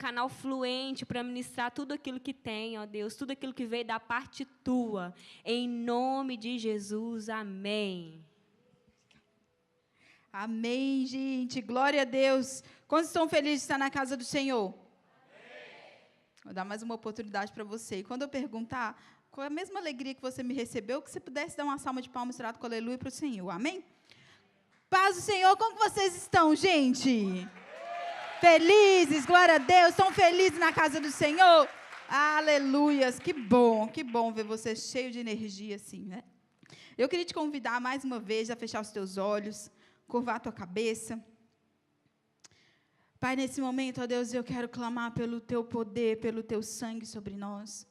canal fluente para ministrar tudo aquilo que tem, ó Deus, tudo aquilo que veio da parte tua. Em nome de Jesus, amém. Amém, gente. Glória a Deus. Quantos estão felizes de estar na casa do Senhor? Amém. Vou dar mais uma oportunidade para você. E quando eu perguntar, com a mesma alegria que você me recebeu, que você pudesse dar uma salva de palmas misturada com aleluia para o Senhor. Amém? Paz do Senhor, como que vocês estão, gente? Felizes, glória a Deus. Estão felizes na casa do Senhor? Aleluias. Que bom ver você cheio de energia assim, né? Eu queria te convidar mais uma vez a fechar os teus olhos, curvar a tua cabeça. Pai, nesse momento, ó Deus, eu quero clamar pelo teu poder, pelo teu sangue sobre nós.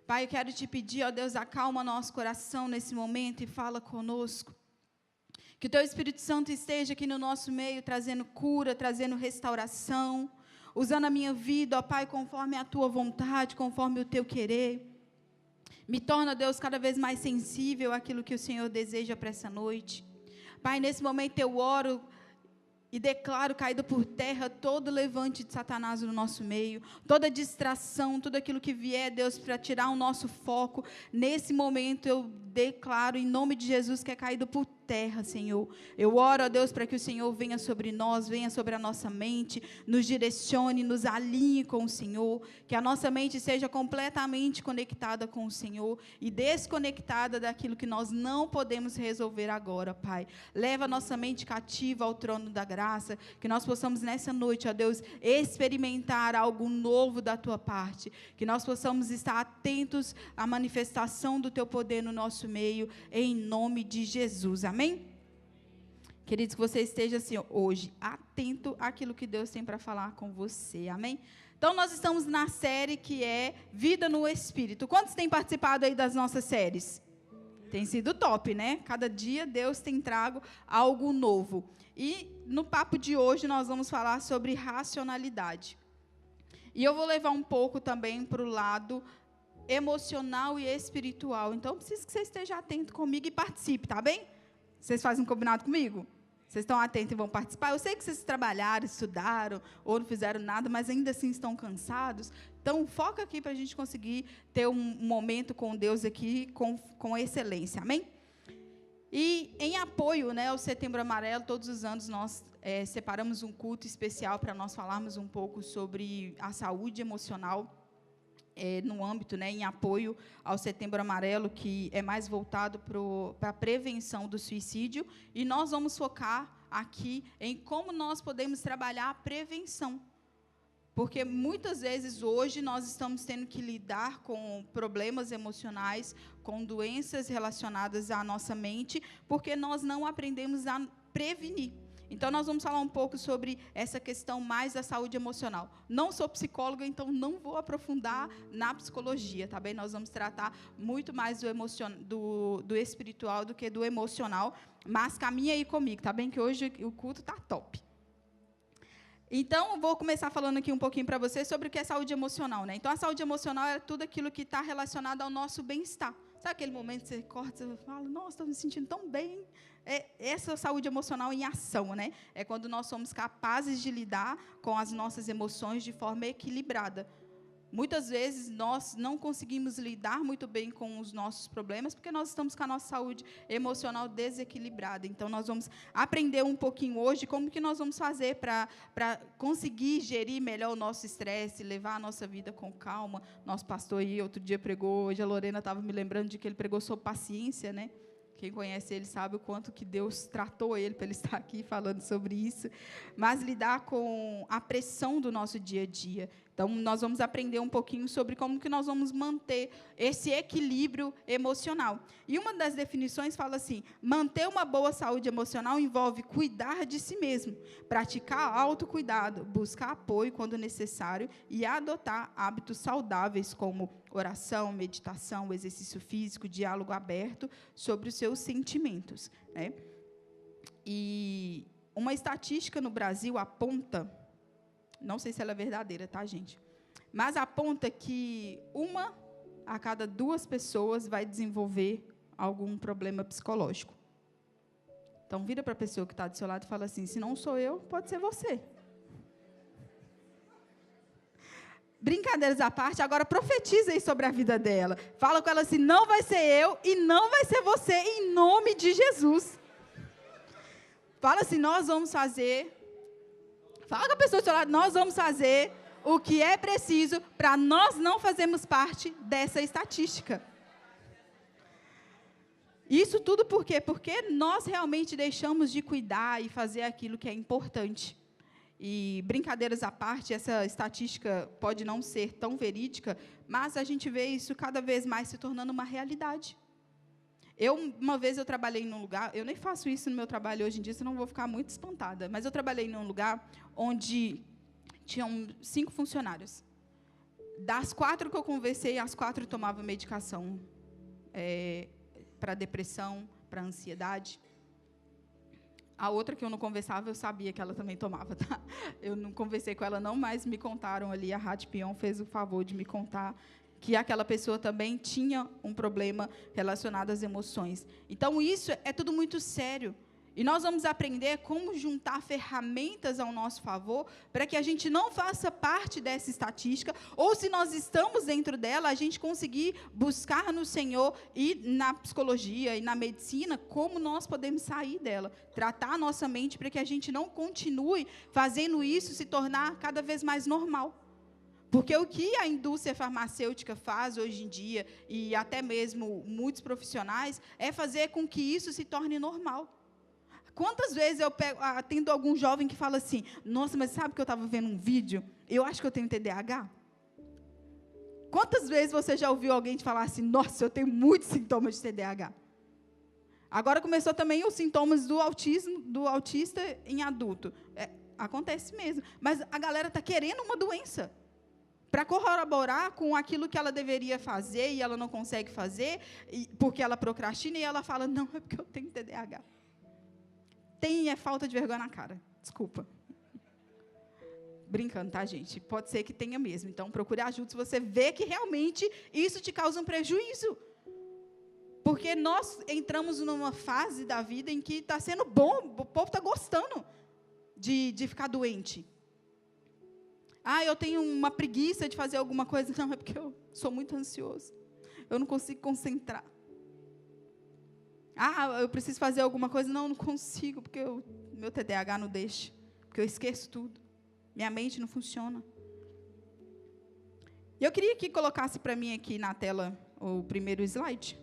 Pai, eu quero te pedir, ó Deus, acalma nosso coração nesse momento e fala conosco. Que o teu Espírito Santo esteja aqui no nosso meio, trazendo cura, trazendo restauração, usando a minha vida, ó Pai, conforme a tua vontade, conforme o teu querer. Me torna, Deus, cada vez mais sensível àquilo que o Senhor deseja para essa noite. Pai, nesse momento eu oro e declaro caído por terra todo levante de Satanás no nosso meio, toda distração, tudo aquilo que vier, Deus, para tirar o nosso foco. Nesse momento eu declaro em nome de Jesus que é caído por terra, Senhor. Eu oro a Deus para que o Senhor venha sobre nós, venha sobre a nossa mente, nos direcione, nos alinhe com o Senhor, que a nossa mente seja completamente conectada com o Senhor e desconectada daquilo que nós não podemos resolver agora, Pai. Leva a nossa mente cativa ao trono da graça, que nós possamos nessa noite, ó Deus, experimentar algo novo da Tua parte, que nós possamos estar atentos à manifestação do Teu poder no nosso meio, em nome de Jesus, amém? Queridos, que você esteja assim, hoje, atento àquilo que Deus tem para falar com você, amém? Então, nós estamos na série que é Vida no Espírito. Quantos têm participado aí das nossas séries? Tem sido top, né? Cada dia Deus tem trago algo novo. E no papo de hoje nós vamos falar sobre racionalidade. E eu vou levar um pouco também para o lado emocional e espiritual. Então, eu preciso que você esteja atento comigo e participe, tá bem? Vocês fazem um combinado comigo? Vocês estão atentos e vão participar? Eu sei que vocês trabalharam, estudaram, ou não fizeram nada, mas ainda assim estão cansados. Então, foca aqui para a gente conseguir ter um momento com Deus aqui com excelência, amém? E em apoio, né, ao Setembro Amarelo, todos os anos nós separamos um culto especial para nós falarmos um pouco sobre a saúde emocional, no âmbito, né, em apoio ao Setembro Amarelo, que é mais voltado para a prevenção do suicídio, e nós vamos focar aqui em como nós podemos trabalhar a prevenção. Porque muitas vezes hoje nós estamos tendo que lidar com problemas emocionais, com doenças relacionadas à nossa mente, porque nós não aprendemos a prevenir. Então, nós vamos falar um pouco sobre essa questão mais da saúde emocional. Não sou psicóloga, então não vou aprofundar na psicologia, tá bem? Nós vamos tratar muito mais do espiritual do que do emocional, mas caminha aí comigo, tá bem? Que hoje o culto tá top. Então, vou começar falando aqui um pouquinho para vocês sobre o que é saúde emocional, né? Então, a saúde emocional é tudo aquilo que está relacionado ao nosso bem-estar. Sabe aquele momento que você corta, você fala, nossa, estou me sentindo tão bem. Essa saúde emocional em ação, né? É quando nós somos capazes de lidar com as nossas emoções de forma equilibrada. Muitas vezes nós não conseguimos lidar muito bem com os nossos problemas porque nós estamos com a nossa saúde emocional desequilibrada. Então, nós vamos aprender um pouquinho hoje como que nós vamos fazer para conseguir gerir melhor o nosso estresse, levar a nossa vida com calma. Nosso pastor aí outro dia pregou, hoje a Lorena estava me lembrando de que ele pregou sobre paciência, né? Quem conhece ele sabe o quanto que Deus tratou ele para ele estar aqui falando sobre isso. Mas lidar com a pressão do nosso dia a dia. Então, nós vamos aprender um pouquinho sobre como que nós vamos manter esse equilíbrio emocional. E uma das definições fala assim, manter uma boa saúde emocional envolve cuidar de si mesmo, praticar autocuidado, buscar apoio quando necessário e adotar hábitos saudáveis como oração, meditação, exercício físico, diálogo aberto sobre os seus sentimentos, né? E uma estatística no Brasil aponta, não sei se ela é verdadeira, tá, gente? Mas aponta que 1 a cada 2 pessoas vai desenvolver algum problema psicológico. Então, vira para a pessoa que está do seu lado e fala assim, se não sou eu, pode ser você. Brincadeiras à parte, agora profetiza aí sobre a vida dela. Fala com ela assim, não vai ser eu e não vai ser você, em nome de Jesus. Fala assim, nós vamos fazer. Fala com a pessoa do seu lado, nós vamos fazer o que é preciso para nós não fazermos parte dessa estatística. Isso tudo por quê? Porque nós realmente deixamos de cuidar e fazer aquilo que é importante. E, brincadeiras à parte, essa estatística pode não ser tão verídica, mas a gente vê isso cada vez mais se tornando uma realidade. Uma vez eu trabalhei num lugar, eu nem faço isso no meu trabalho hoje em dia, senão eu vou ficar muito espantada, mas eu trabalhei num lugar onde tinham 5 funcionários. Das 4 que eu conversei, as 4 tomavam medicação para depressão, para ansiedade. A outra que eu não conversava, eu sabia que ela também tomava, tá? Eu não conversei com ela não, mas me contaram ali, a Rádio Pion fez o favor de me contar que aquela pessoa também tinha um problema relacionado às emoções. Então, isso é tudo muito sério. E nós vamos aprender como juntar ferramentas ao nosso favor para que a gente não faça parte dessa estatística, ou se nós estamos dentro dela, a gente conseguir buscar no Senhor e na psicologia e na medicina como nós podemos sair dela, tratar a nossa mente para que a gente não continue fazendo isso se tornar cada vez mais normal. Porque o que a indústria farmacêutica faz hoje em dia, e até mesmo muitos profissionais, é fazer com que isso se torne normal. Quantas vezes eu atendo algum jovem que fala assim, nossa, mas sabe que eu estava vendo um vídeo? Eu acho que eu tenho TDAH. Quantas vezes você já ouviu alguém te falar assim, nossa, eu tenho muitos sintomas de TDAH? Agora começou também os sintomas do autismo, do autista em adulto. Acontece mesmo. Mas a galera está querendo uma doença para corroborar com aquilo que ela deveria fazer e ela não consegue fazer, porque ela procrastina e ela fala, não, é porque eu tenho TDAH. É falta de vergonha na cara. Desculpa. Brincando, tá, gente? Pode ser que tenha mesmo. Então, procure ajuda se você vê que realmente isso te causa um prejuízo. Porque nós entramos numa fase da vida em que está sendo bom, o povo está gostando de ficar doente. Eu tenho uma preguiça de fazer alguma coisa. Não, é porque eu sou muito ansioso. Eu não consigo concentrar. Eu preciso fazer alguma coisa. Não consigo, porque meu TDAH não deixa. Porque eu esqueço tudo. Minha mente não funciona. E eu queria que colocasse para mim aqui na tela o primeiro slide.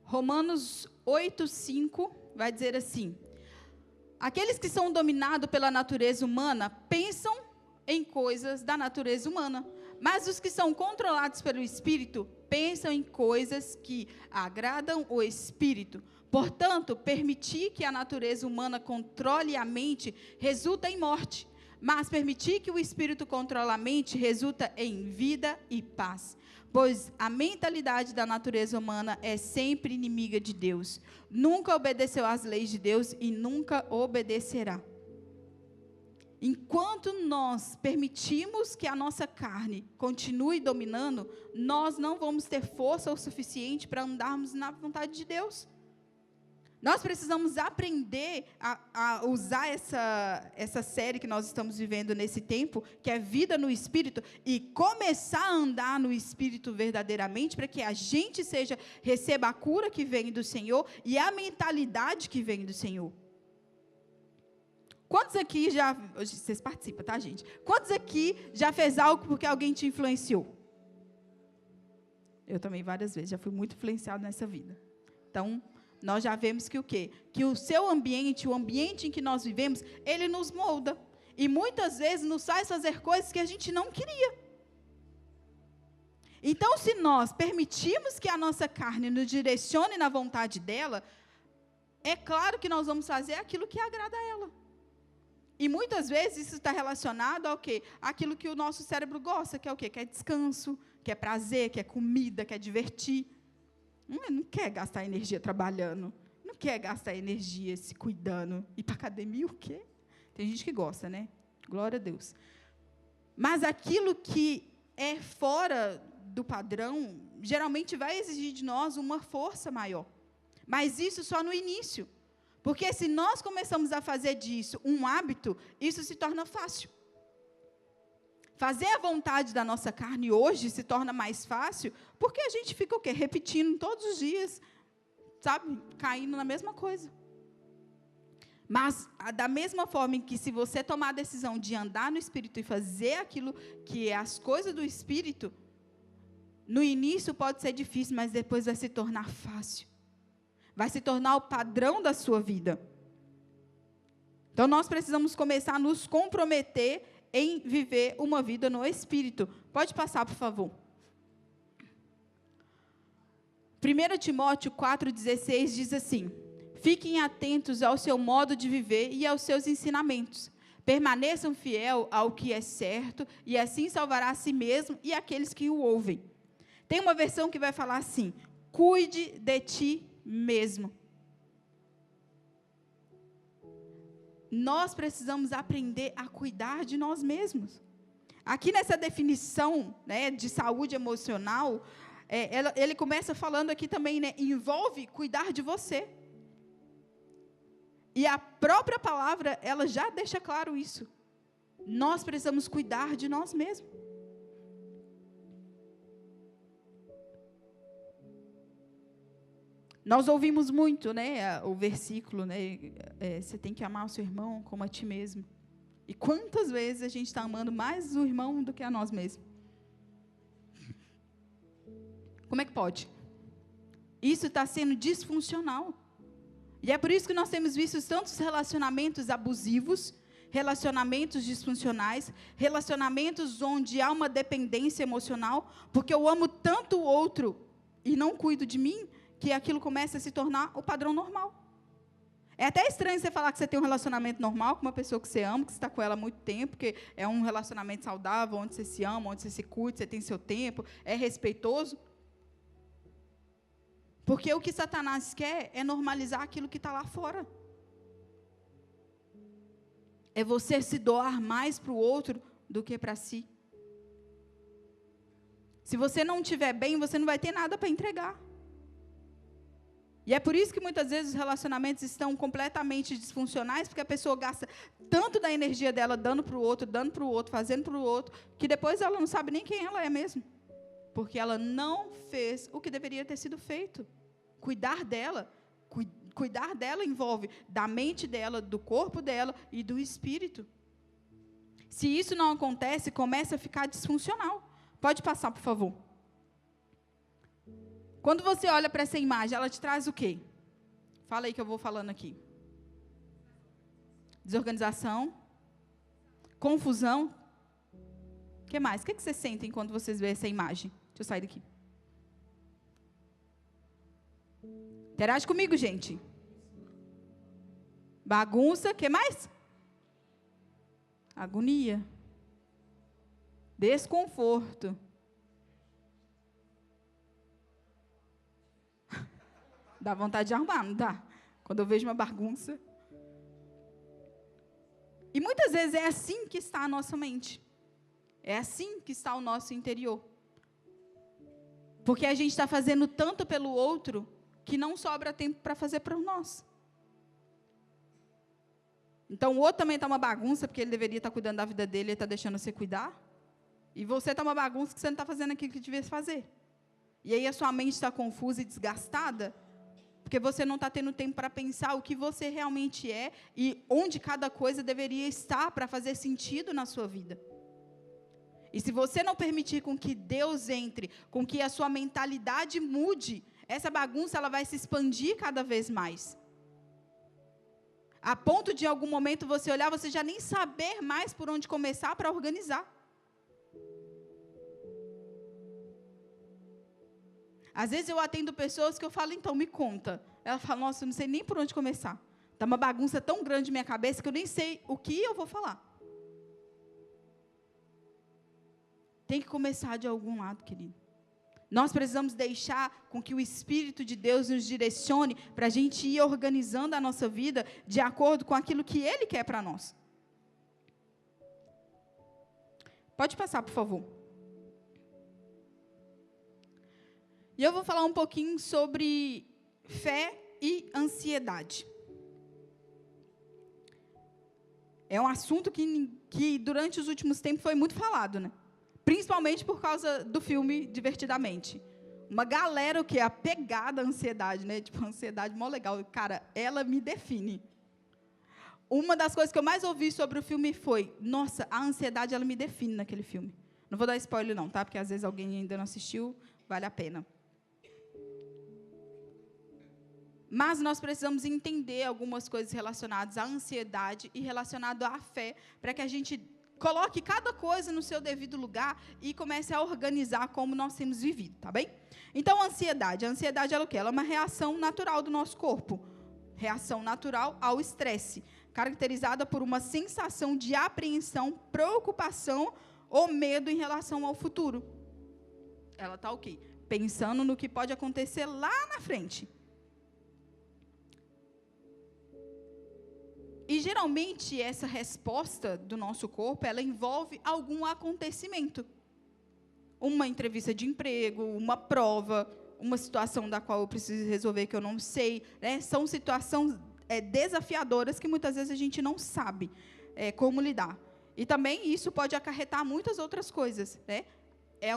Romanos 8:5 vai dizer assim: aqueles que são dominados pela natureza humana pensam em coisas da natureza humana, mas os que são controlados pelo Espírito pensam em coisas que agradam o Espírito. Portanto, permitir que a natureza humana controle a mente resulta em morte, mas permitir que o Espírito controle a mente resulta em vida e paz. Pois a mentalidade da natureza humana é sempre inimiga de Deus. Nunca obedeceu às leis de Deus e nunca obedecerá. Enquanto nós permitimos que a nossa carne continue dominando, nós não vamos ter força o suficiente para andarmos na vontade de Deus. Nós precisamos aprender a usar essa série que nós estamos vivendo nesse tempo, que é vida no Espírito, e começar a andar no Espírito verdadeiramente, para que a gente receba a cura que vem do Senhor e a mentalidade que vem do Senhor. Quantos aqui vocês participam, tá, gente? Quantos aqui já fez algo porque alguém te influenciou? Eu também várias vezes, já fui muito influenciado nessa vida. Então, nós já vemos que o quê? Que o seu ambiente, o ambiente em que nós vivemos, ele nos molda. E muitas vezes nos faz fazer coisas que a gente não queria. Então, se nós permitirmos que a nossa carne nos direcione na vontade dela, é claro que nós vamos fazer aquilo que agrada a ela. E muitas vezes isso está relacionado ao quê? Aquilo que o nosso cérebro gosta, que é o quê? Que é descanso, que é prazer, que é comida, que é divertir. Não quer gastar energia trabalhando, não quer gastar energia se cuidando. Ir para a academia, o quê? Tem gente que gosta, né? Glória a Deus. Mas aquilo que é fora do padrão, geralmente vai exigir de nós uma força maior. Mas isso só no início. Porque se nós começamos a fazer disso um hábito, isso se torna fácil. Fazer a vontade da nossa carne hoje se torna mais fácil, porque a gente fica o quê? Repetindo todos os dias, sabe? Caindo na mesma coisa. Mas, da mesma forma em que se você tomar a decisão de andar no Espírito e fazer aquilo que é as coisas do Espírito, no início pode ser difícil, mas depois vai se tornar fácil. Vai se tornar o padrão da sua vida. Então, nós precisamos começar a nos comprometer em viver uma vida no Espírito. Pode passar, por favor. 1 Timóteo 4,16 diz assim: fiquem atentos ao seu modo de viver e aos seus ensinamentos. Permaneçam fiel ao que é certo, e assim salvará a si mesmo e aqueles que o ouvem. Tem uma versão que vai falar assim: cuide de ti mesmo. Nós precisamos aprender a cuidar de nós mesmos. Aqui nessa definição, né, de saúde emocional, ele começa falando aqui também, né, envolve cuidar de você. E a própria palavra, ela já deixa claro isso. Nós precisamos cuidar de nós mesmos. Nós ouvimos muito, né, o versículo, né, você tem que amar o seu irmão como a ti mesmo. E quantas vezes a gente está amando mais o irmão do que a nós mesmos? Como é que pode? Isso está sendo disfuncional. E é por isso que nós temos visto tantos relacionamentos abusivos, relacionamentos disfuncionais, relacionamentos onde há uma dependência emocional, porque eu amo tanto o outro e não cuido de mim, que aquilo começa a se tornar o padrão normal. É até estranho você falar que você tem um relacionamento normal com uma pessoa que você ama, que você está com ela há muito tempo, porque é um relacionamento saudável, onde você se ama, onde você se cuida, você tem seu tempo, é respeitoso. Porque o que Satanás quer é normalizar aquilo que está lá fora. É você se doar mais para o outro do que para si. Se você não estiver bem, você não vai ter nada para entregar. E é por isso que muitas vezes os relacionamentos estão completamente disfuncionais, porque a pessoa gasta tanto da energia dela dando para o outro, fazendo para o outro, que depois ela não sabe nem quem ela é mesmo. Porque ela não fez o que deveria ter sido feito. Cuidar dela envolve da mente dela, do corpo dela e do espírito. Se isso não acontece, começa a ficar disfuncional. Pode passar, por favor. Quando você olha para essa imagem, ela te traz o quê? Fala aí que eu vou falando aqui. Desorganização. Confusão. O que mais? O que vocês sentem quando vocês veem essa imagem? Deixa eu sair daqui. Interage comigo, gente. Bagunça. O que mais? Agonia. Desconforto. Dá vontade de arrumar, não dá? Quando eu vejo uma bagunça. E muitas vezes é assim que está a nossa mente. É assim que está o nosso interior. Porque a gente está fazendo tanto pelo outro, que não sobra tempo para fazer para nós. Então, o outro também está uma bagunça, porque ele deveria estar cuidando da vida dele, ele está deixando você cuidar. E você está uma bagunça, que você não está fazendo aquilo que devia fazer. E aí a sua mente está confusa e desgastada, porque você não está tendo tempo para pensar o que você realmente é e onde cada coisa deveria estar para fazer sentido na sua vida. E se você não permitir com que Deus entre, com que a sua mentalidade mude, essa bagunça ela vai se expandir cada vez mais. A ponto de, em algum momento, você olhar, você já nem saber mais por onde começar para organizar. Às vezes eu atendo pessoas que eu falo, então, me conta. Ela fala, nossa, eu não sei nem por onde começar. Está uma bagunça tão grande na minha cabeça que eu nem sei o que eu vou falar. Tem que começar de algum lado, querido. Nós precisamos deixar com que o Espírito de Deus nos direcione para a gente ir organizando a nossa vida de acordo com aquilo que Ele quer para nós. Pode passar, por favor. E eu vou falar um pouquinho sobre fé e ansiedade. É um assunto que durante os últimos tempos foi muito falado, né? Principalmente por causa do filme Divertidamente. Uma galera que é apegada à ansiedade, né? Tipo, a ansiedade mó legal. Cara, ela me define. Uma das coisas que eu mais ouvi sobre o filme foi, nossa, a ansiedade, ela me define naquele filme. Não vou dar spoiler não, tá? Porque às vezes alguém ainda não assistiu, vale a pena. Mas nós precisamos entender algumas coisas relacionadas à ansiedade e relacionado à fé, para que a gente coloque cada coisa no seu devido lugar e comece a organizar como nós temos vivido, tá bem? Então, a ansiedade ela é o quê? Ela é uma reação natural do nosso corpo. Reação natural ao estresse, caracterizada por uma sensação de apreensão, preocupação ou medo em relação ao futuro. Ela está o quê? Pensando no que pode acontecer lá na frente. E, geralmente, essa resposta do nosso corpo, ela envolve algum acontecimento. Uma entrevista de emprego, uma prova, uma situação da qual eu preciso resolver que eu não sei. Né? São situações desafiadoras que, muitas vezes, a gente não sabe como lidar. E, também, isso pode acarretar muitas outras coisas. Né? É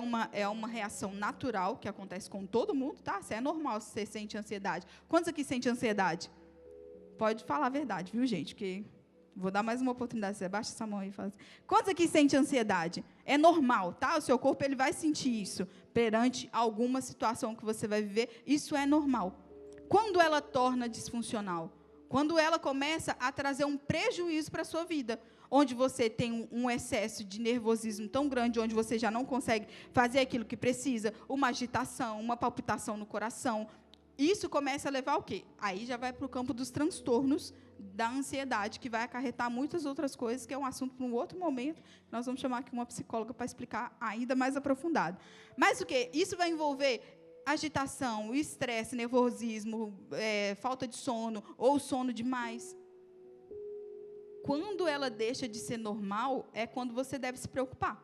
uma reação natural que acontece com todo mundo, tá? É normal se você sente ansiedade. Quantos aqui sentem ansiedade? Pode falar a verdade, viu, gente? Porque vou dar mais uma oportunidade. Você baixa essa mão aí e fala assim. Quantos aqui sentem ansiedade? É normal, tá? O seu corpo ele vai sentir isso perante alguma situação que você vai viver. Isso é normal. Quando ela torna disfuncional? Quando ela começa a trazer um prejuízo para a sua vida, onde você tem um excesso de nervosismo tão grande, onde você já não consegue fazer aquilo que precisa, uma agitação, uma palpitação no coração. Isso começa a levar o quê? Aí já vai para o campo dos transtornos da ansiedade, que vai acarretar muitas outras coisas, que é um assunto para um outro momento. Nós vamos chamar aqui uma psicóloga para explicar ainda mais aprofundado. Mas o quê? Isso vai envolver agitação, estresse, nervosismo, falta de sono, ou sono demais. Quando ela deixa de ser normal, é quando você deve se preocupar.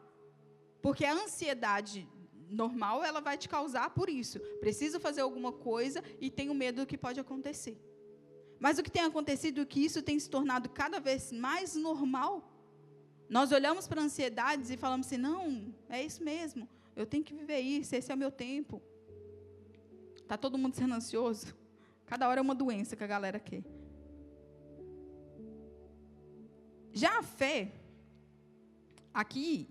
Porque a ansiedade normal, ela vai te causar por isso. Preciso fazer alguma coisa e tenho medo do que pode acontecer. Mas o que tem acontecido é que isso tem se tornado cada vez mais normal. Nós olhamos para ansiedades e falamos assim, não, é isso mesmo, eu tenho que viver isso, esse é o meu tempo. Está todo mundo sendo ansioso? Cada hora é uma doença que a galera quer. Já a fé, aqui,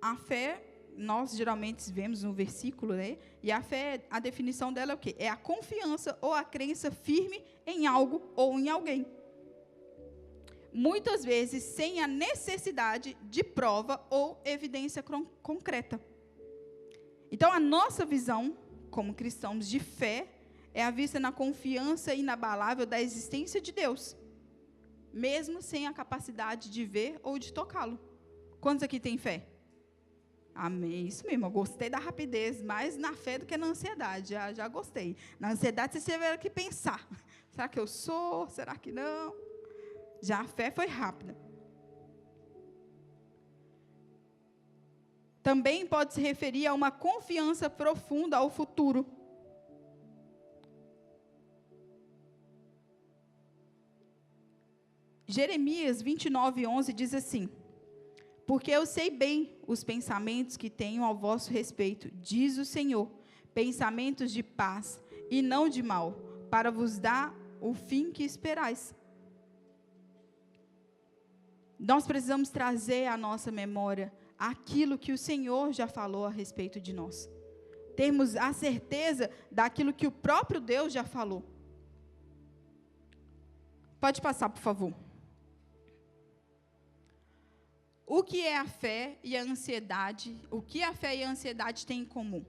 a fé, nós geralmente vemos no versículo, né? E a fé, a definição dela é o quê? É a confiança ou a crença firme em algo ou em alguém. Muitas vezes sem a necessidade de prova ou evidência concreta. Então, a nossa visão, como cristãos de fé, é a vista na confiança inabalável da existência de Deus, mesmo sem a capacidade de ver ou de tocá-lo. Quantos aqui têm fé? Amém, isso mesmo, eu gostei da rapidez, mais na fé do que na ansiedade, já gostei. Na ansiedade, você tiver que pensar, será que eu sou, será que não? Já a fé foi rápida. Também pode se referir a uma confiança profunda ao futuro. Jeremias 29:11 diz assim: porque eu sei bem os pensamentos que tenho ao vosso respeito, diz o Senhor, pensamentos de paz e não de mal, para vos dar o fim que esperais. Nós precisamos trazer à nossa memória aquilo que o Senhor já falou a respeito de nós. Termos a certeza daquilo que o próprio Deus já falou. Pode passar, por favor. O que é a fé e a ansiedade? O que a fé e a ansiedade têm em comum?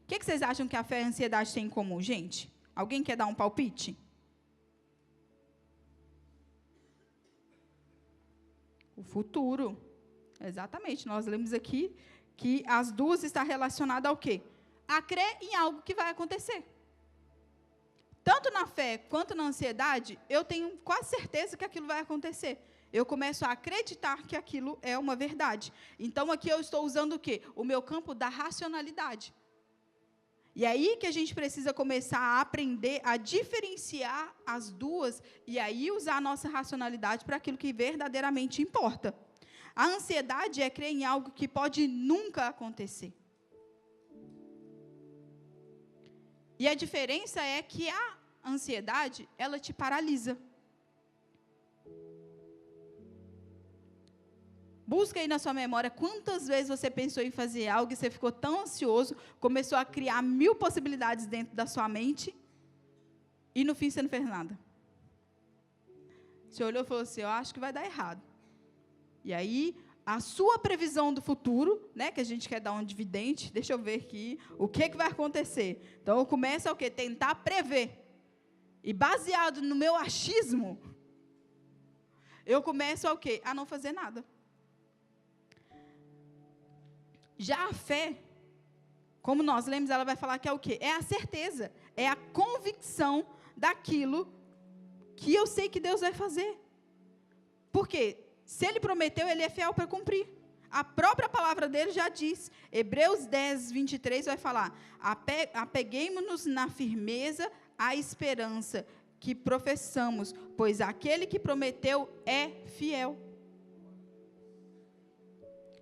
O que vocês acham que a fé e a ansiedade têm em comum, gente? Alguém quer dar um palpite? O futuro. Exatamente. Nós lemos aqui que as duas estão relacionadas ao quê? A crer em algo que vai acontecer. Tanto na fé quanto na ansiedade, eu tenho quase certeza que aquilo vai acontecer. Eu começo a acreditar que aquilo é uma verdade. Então, aqui eu estou usando o quê? O meu campo da racionalidade. E aí que a gente precisa começar a aprender a diferenciar as duas e aí usar a nossa racionalidade para aquilo que verdadeiramente importa. A ansiedade é crer em algo que pode nunca acontecer. E a diferença é que a ansiedade, ela te paralisa. Busca aí na sua memória quantas vezes você pensou em fazer algo e você ficou tão ansioso, começou a criar 1000 possibilidades dentro da sua mente, e no fim você não fez nada. Você olhou e falou assim, eu acho que vai dar errado. E aí, a sua previsão do futuro, né, que a gente quer dar um dividende, deixa eu ver aqui, o que vai acontecer. Então, eu começo a o quê? Tentar prever. E baseado no meu achismo, eu começo a o quê? A não fazer nada. Já a fé, como nós lemos, ela vai falar que é o quê? É a certeza, é a convicção daquilo que eu sei que Deus vai fazer. Por quê? Se Ele prometeu, Ele é fiel para cumprir. A própria palavra dele já diz, Hebreus 10, 23 vai falar, apeguemo-nos na firmeza à esperança que professamos, pois aquele que prometeu é fiel.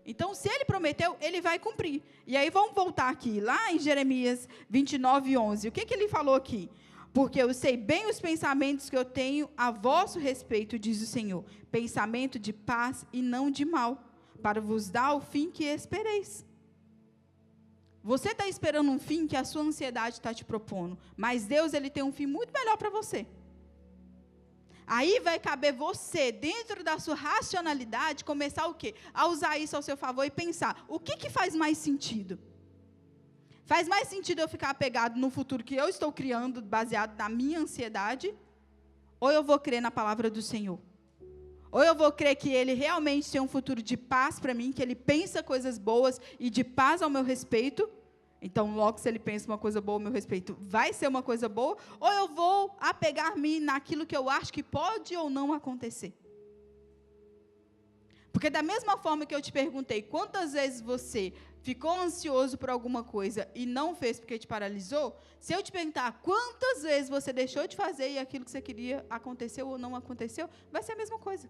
Então, se Ele prometeu, Ele vai cumprir. E aí, vamos voltar aqui, lá em Jeremias 29, 11. O que Ele falou aqui? Porque eu sei bem os pensamentos que eu tenho a vosso respeito, diz o Senhor. Pensamento de paz e não de mal, para vos dar o fim que espereis. Você está esperando um fim que a sua ansiedade está te propondo. Mas Deus, Ele tem um fim muito melhor para você. Aí vai caber você, dentro da sua racionalidade, começar o quê? A usar isso ao seu favor e pensar, o que faz mais sentido? Faz mais sentido eu ficar apegado no futuro que eu estou criando, baseado na minha ansiedade? Ou eu vou crer na palavra do Senhor? Ou eu vou crer que Ele realmente tem um futuro de paz para mim, que Ele pensa coisas boas e de paz ao meu respeito? Então, logo, se Ele pensa uma coisa boa ao meu respeito, vai ser uma coisa boa? Ou eu vou apegar-me naquilo que eu acho que pode ou não acontecer? Porque da mesma forma que eu te perguntei, quantas vezes você ficou ansioso por alguma coisa e não fez porque te paralisou? Se eu te perguntar quantas vezes você deixou de fazer e aquilo que você queria aconteceu ou não aconteceu, vai ser a mesma coisa.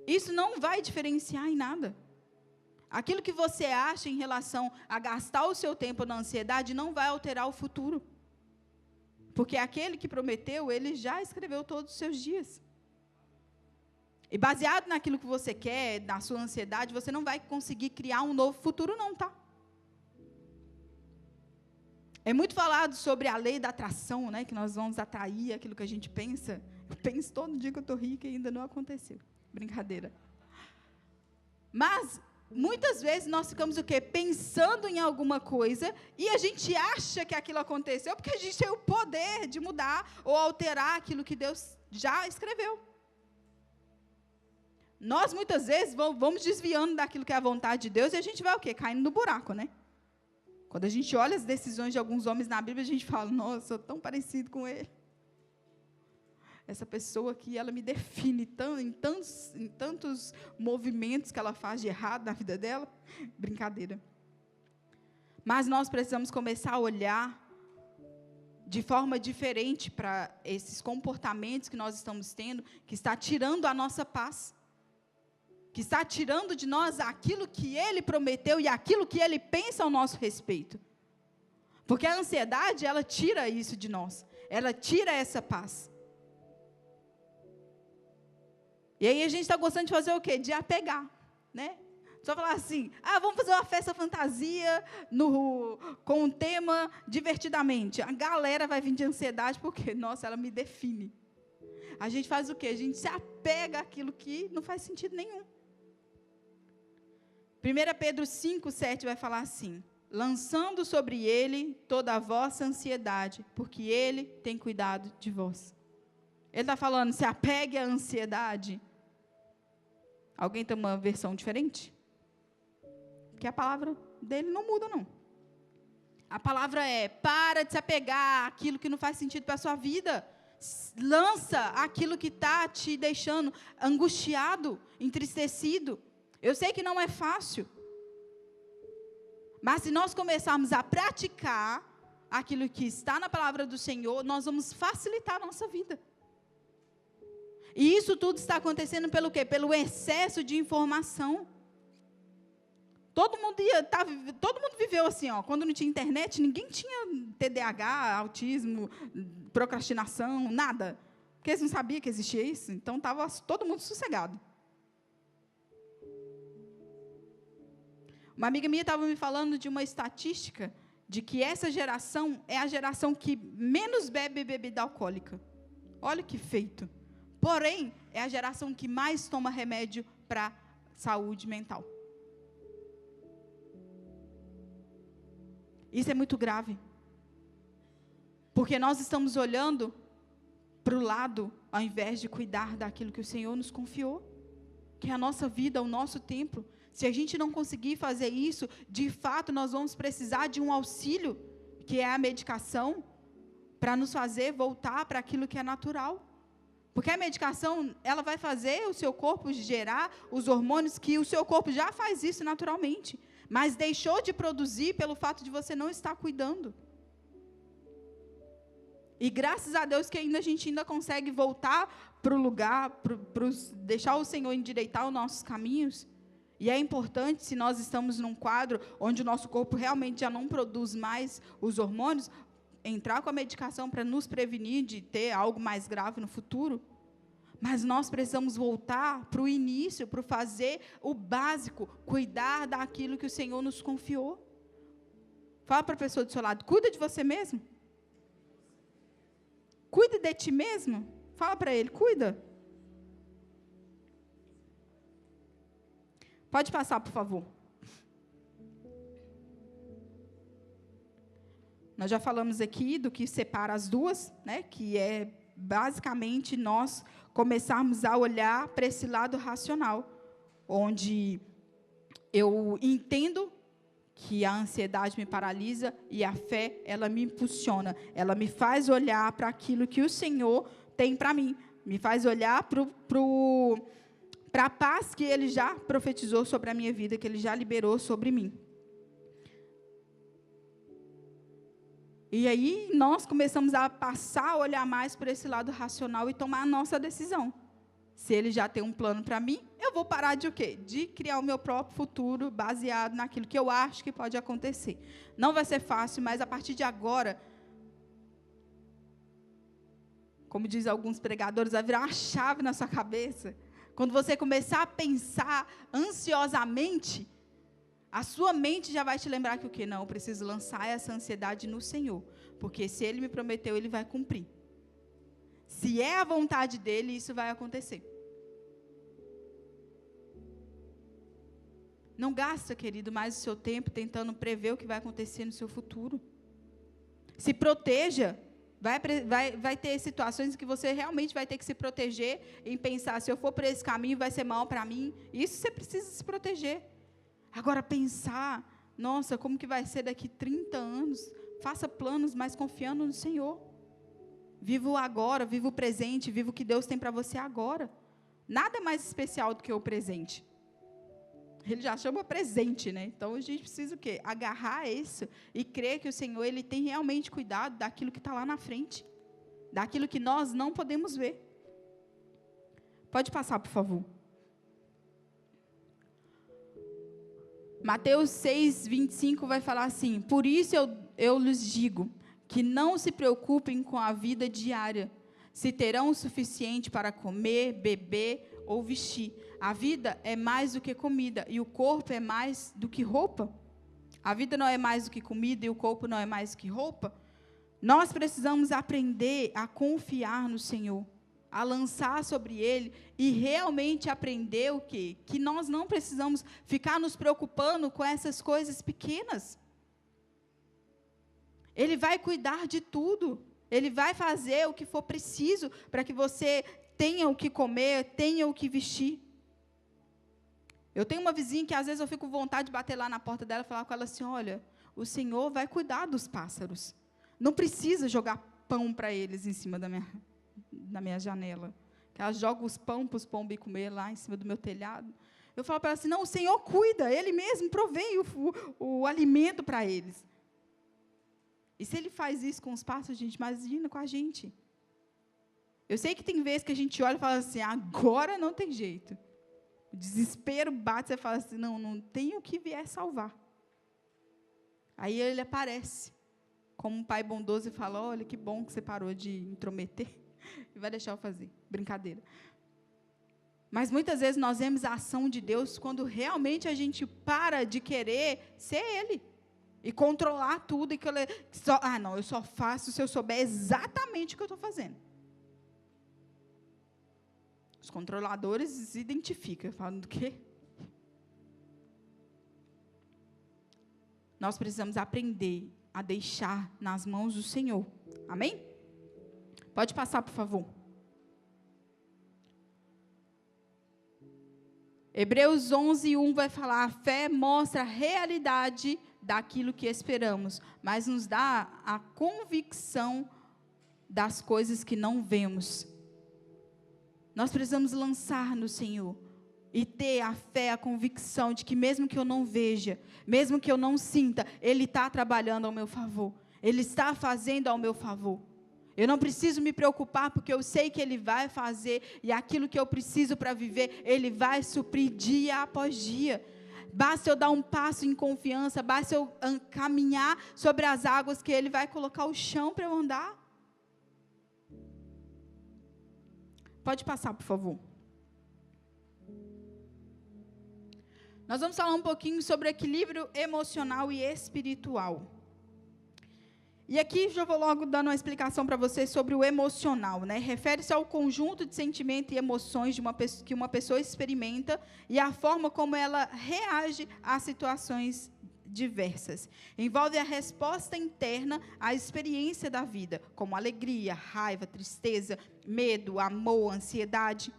Isso não vai diferenciar em nada. Aquilo que você acha em relação a gastar o seu tempo na ansiedade não vai alterar o futuro. Porque aquele que prometeu, Ele já escreveu todos os seus dias. E baseado naquilo que você quer, na sua ansiedade, você não vai conseguir criar um novo futuro não, tá? É muito falado sobre a lei da atração, né? Que nós vamos atrair aquilo que a gente pensa. Eu penso todo dia que eu estou rica e ainda não aconteceu. Brincadeira. Mas, muitas vezes, nós ficamos o quê? Pensando em alguma coisa e a gente acha que aquilo aconteceu porque a gente tem o poder de mudar ou alterar aquilo que Deus já escreveu. Nós, muitas vezes, vamos desviando daquilo que é a vontade de Deus e a gente vai o quê? Caindo no buraco, né? Quando a gente olha as decisões de alguns homens na Bíblia, a gente fala, nossa, eu sou tão parecido com ele. Essa pessoa aqui, ela me define em tantos movimentos que ela faz de errado na vida dela. Brincadeira. Mas nós precisamos começar a olhar de forma diferente para esses comportamentos que nós estamos tendo, que está tirando a nossa paz. Que está tirando de nós aquilo que Ele prometeu e aquilo que Ele pensa ao nosso respeito. Porque a ansiedade, ela tira isso de nós. Ela tira essa paz. E aí a gente está gostando de fazer o quê? De apegar, né? Só falar assim, vamos fazer uma festa fantasia com um tema divertidamente. A galera vai vir de ansiedade porque, nossa, ela me define. A gente faz o quê? A gente se apega àquilo que não faz sentido nenhum. 1 Pedro 5, 7 vai falar assim, lançando sobre Ele toda a vossa ansiedade, porque Ele tem cuidado de vós. Ele está falando, se apegue à ansiedade. Alguém tem uma versão diferente? Porque a palavra dele não muda, não. A palavra é, para de se apegar àquilo que não faz sentido para a sua vida. Lança aquilo que está te deixando angustiado, entristecido. Eu sei que não é fácil. Mas se nós começarmos a praticar aquilo que está na palavra do Senhor, nós vamos facilitar a nossa vida. E isso tudo está acontecendo pelo quê? Pelo excesso de informação. Todo mundo viveu assim, ó, quando não tinha internet, ninguém tinha TDAH, autismo, procrastinação, nada. Porque eles não sabiam que existia isso, então estava todo mundo sossegado. Uma amiga minha estava me falando de uma estatística de que essa geração é a geração que menos bebe bebida alcoólica. Olha que feito. Porém, é a geração que mais toma remédio para saúde mental. Isso é muito grave. Porque nós estamos olhando para o lado, ao invés de cuidar daquilo que o Senhor nos confiou, que é a nossa vida, o nosso tempo. Se a gente não conseguir fazer isso, de fato, nós vamos precisar de um auxílio, que é a medicação, para nos fazer voltar para aquilo que é natural. Porque a medicação, ela vai fazer o seu corpo gerar os hormônios que o seu corpo já faz isso naturalmente, mas deixou de produzir pelo fato de você não estar cuidando. E graças a Deus que a gente ainda consegue voltar para o lugar, deixar o Senhor endireitar os nossos caminhos. E é importante, se nós estamos num quadro onde o nosso corpo realmente já não produz mais os hormônios, entrar com a medicação para nos prevenir de ter algo mais grave no futuro. Mas nós precisamos voltar para o início, para fazer o básico, cuidar daquilo que o Senhor nos confiou. Fala para a pessoa do seu lado, cuida de você mesmo. Cuida de ti mesmo. Fala para ele, cuida. Pode passar, por favor. Nós já falamos aqui do que separa as duas, né? Que é basicamente nós começarmos a olhar para esse lado racional, onde eu entendo que a ansiedade me paralisa e a fé, ela me impulsiona, ela me faz olhar para aquilo que o Senhor tem para mim, me faz olhar para a paz que Ele já profetizou sobre a minha vida, que Ele já liberou sobre mim. E aí nós começamos a passar a olhar mais por esse lado racional e tomar a nossa decisão. Se Ele já tem um plano para mim, eu vou parar de o quê? De criar o meu próprio futuro baseado naquilo que eu acho que pode acontecer. Não vai ser fácil, mas a partir de agora, como diz alguns pregadores, vai virar uma chave na sua cabeça. Quando você começar a pensar ansiosamente, a sua mente já vai te lembrar que o quê? Não, eu preciso lançar essa ansiedade no Senhor. Porque se Ele me prometeu, Ele vai cumprir. Se é a vontade dEle, isso vai acontecer. Não gasta, querido, mais o seu tempo tentando prever o que vai acontecer no seu futuro. Se proteja. Vai ter situações em que você realmente vai ter que se proteger em pensar, se eu for por esse caminho, vai ser mal para mim. Isso você precisa se proteger. Agora, pensar, nossa, como que vai ser daqui 30 anos? Faça planos, mas confiando no Senhor. Viva o agora, viva o presente, viva o que Deus tem para você agora. Nada é mais especial do que o presente. Ele já chama presente, né? Então, a gente precisa o quê? Agarrar isso e crer que o Senhor, Ele tem realmente cuidado daquilo que está lá na frente. Daquilo que nós não podemos ver. Pode passar, por favor. Mateus 6, 25 vai falar assim: por isso eu lhes digo, que não se preocupem com a vida diária, se terão o suficiente para comer, beber ou vestir. A vida é mais do que comida, e o corpo é mais do que roupa. A vida não é mais do que comida, e o corpo não é mais do que roupa. Nós precisamos aprender a confiar no Senhor, a lançar sobre Ele, e realmente aprender o quê? Que nós não precisamos ficar nos preocupando com essas coisas pequenas. Ele vai cuidar de tudo. Ele vai fazer o que for preciso para que você tenha o que comer, tenha o que vestir. Eu tenho uma vizinha que às vezes eu fico com vontade de bater lá na porta dela e falar com ela assim: olha, o Senhor vai cuidar dos pássaros. Não precisa jogar pão para eles em cima da minha janela. Que ela joga os pão para os pombos comer lá em cima do meu telhado. Eu falo para ela assim, não, o Senhor cuida, Ele mesmo provém o alimento para eles. E se Ele faz isso com os pássaros, gente, imagina com a gente. Eu sei que tem vezes que a gente olha e fala assim, agora não tem jeito. O desespero bate, você fala assim, não tem o que vier salvar. Aí Ele aparece, como um pai bondoso, e fala, olha, que bom que você parou de intrometer, e vai deixar eu fazer, brincadeira. Mas muitas vezes nós vemos a ação de Deus quando realmente a gente para de querer ser Ele. E controlar tudo. Eu só faço se eu souber exatamente o que eu estou fazendo. Os controladores se identificam. Falam do quê? Nós precisamos aprender a deixar nas mãos do Senhor. Amém? Pode passar, por favor. Hebreus 11:1 vai falar, a fé mostra a realidade daquilo que esperamos, mas nos dá a convicção das coisas que não vemos. Nós precisamos lançar no Senhor e ter a fé, a convicção de que mesmo que eu não veja, mesmo que eu não sinta, Ele está trabalhando ao meu favor, Ele está fazendo ao meu favor. Eu não preciso me preocupar, porque eu sei que Ele vai fazer, e aquilo que eu preciso para viver, Ele vai suprir dia após dia. Basta eu dar um passo em confiança, basta eu caminhar sobre as águas, que Ele vai colocar o chão para eu andar. Pode passar, por favor. Nós vamos falar um pouquinho sobre equilíbrio emocional e espiritual. E aqui já vou logo dando uma explicação para vocês sobre o emocional, né? Refere-se ao conjunto de sentimentos e emoções que uma pessoa experimenta e a forma como ela reage a situações diversas. Envolve a resposta interna à experiência da vida, como alegria, raiva, tristeza, medo, amor, ansiedade.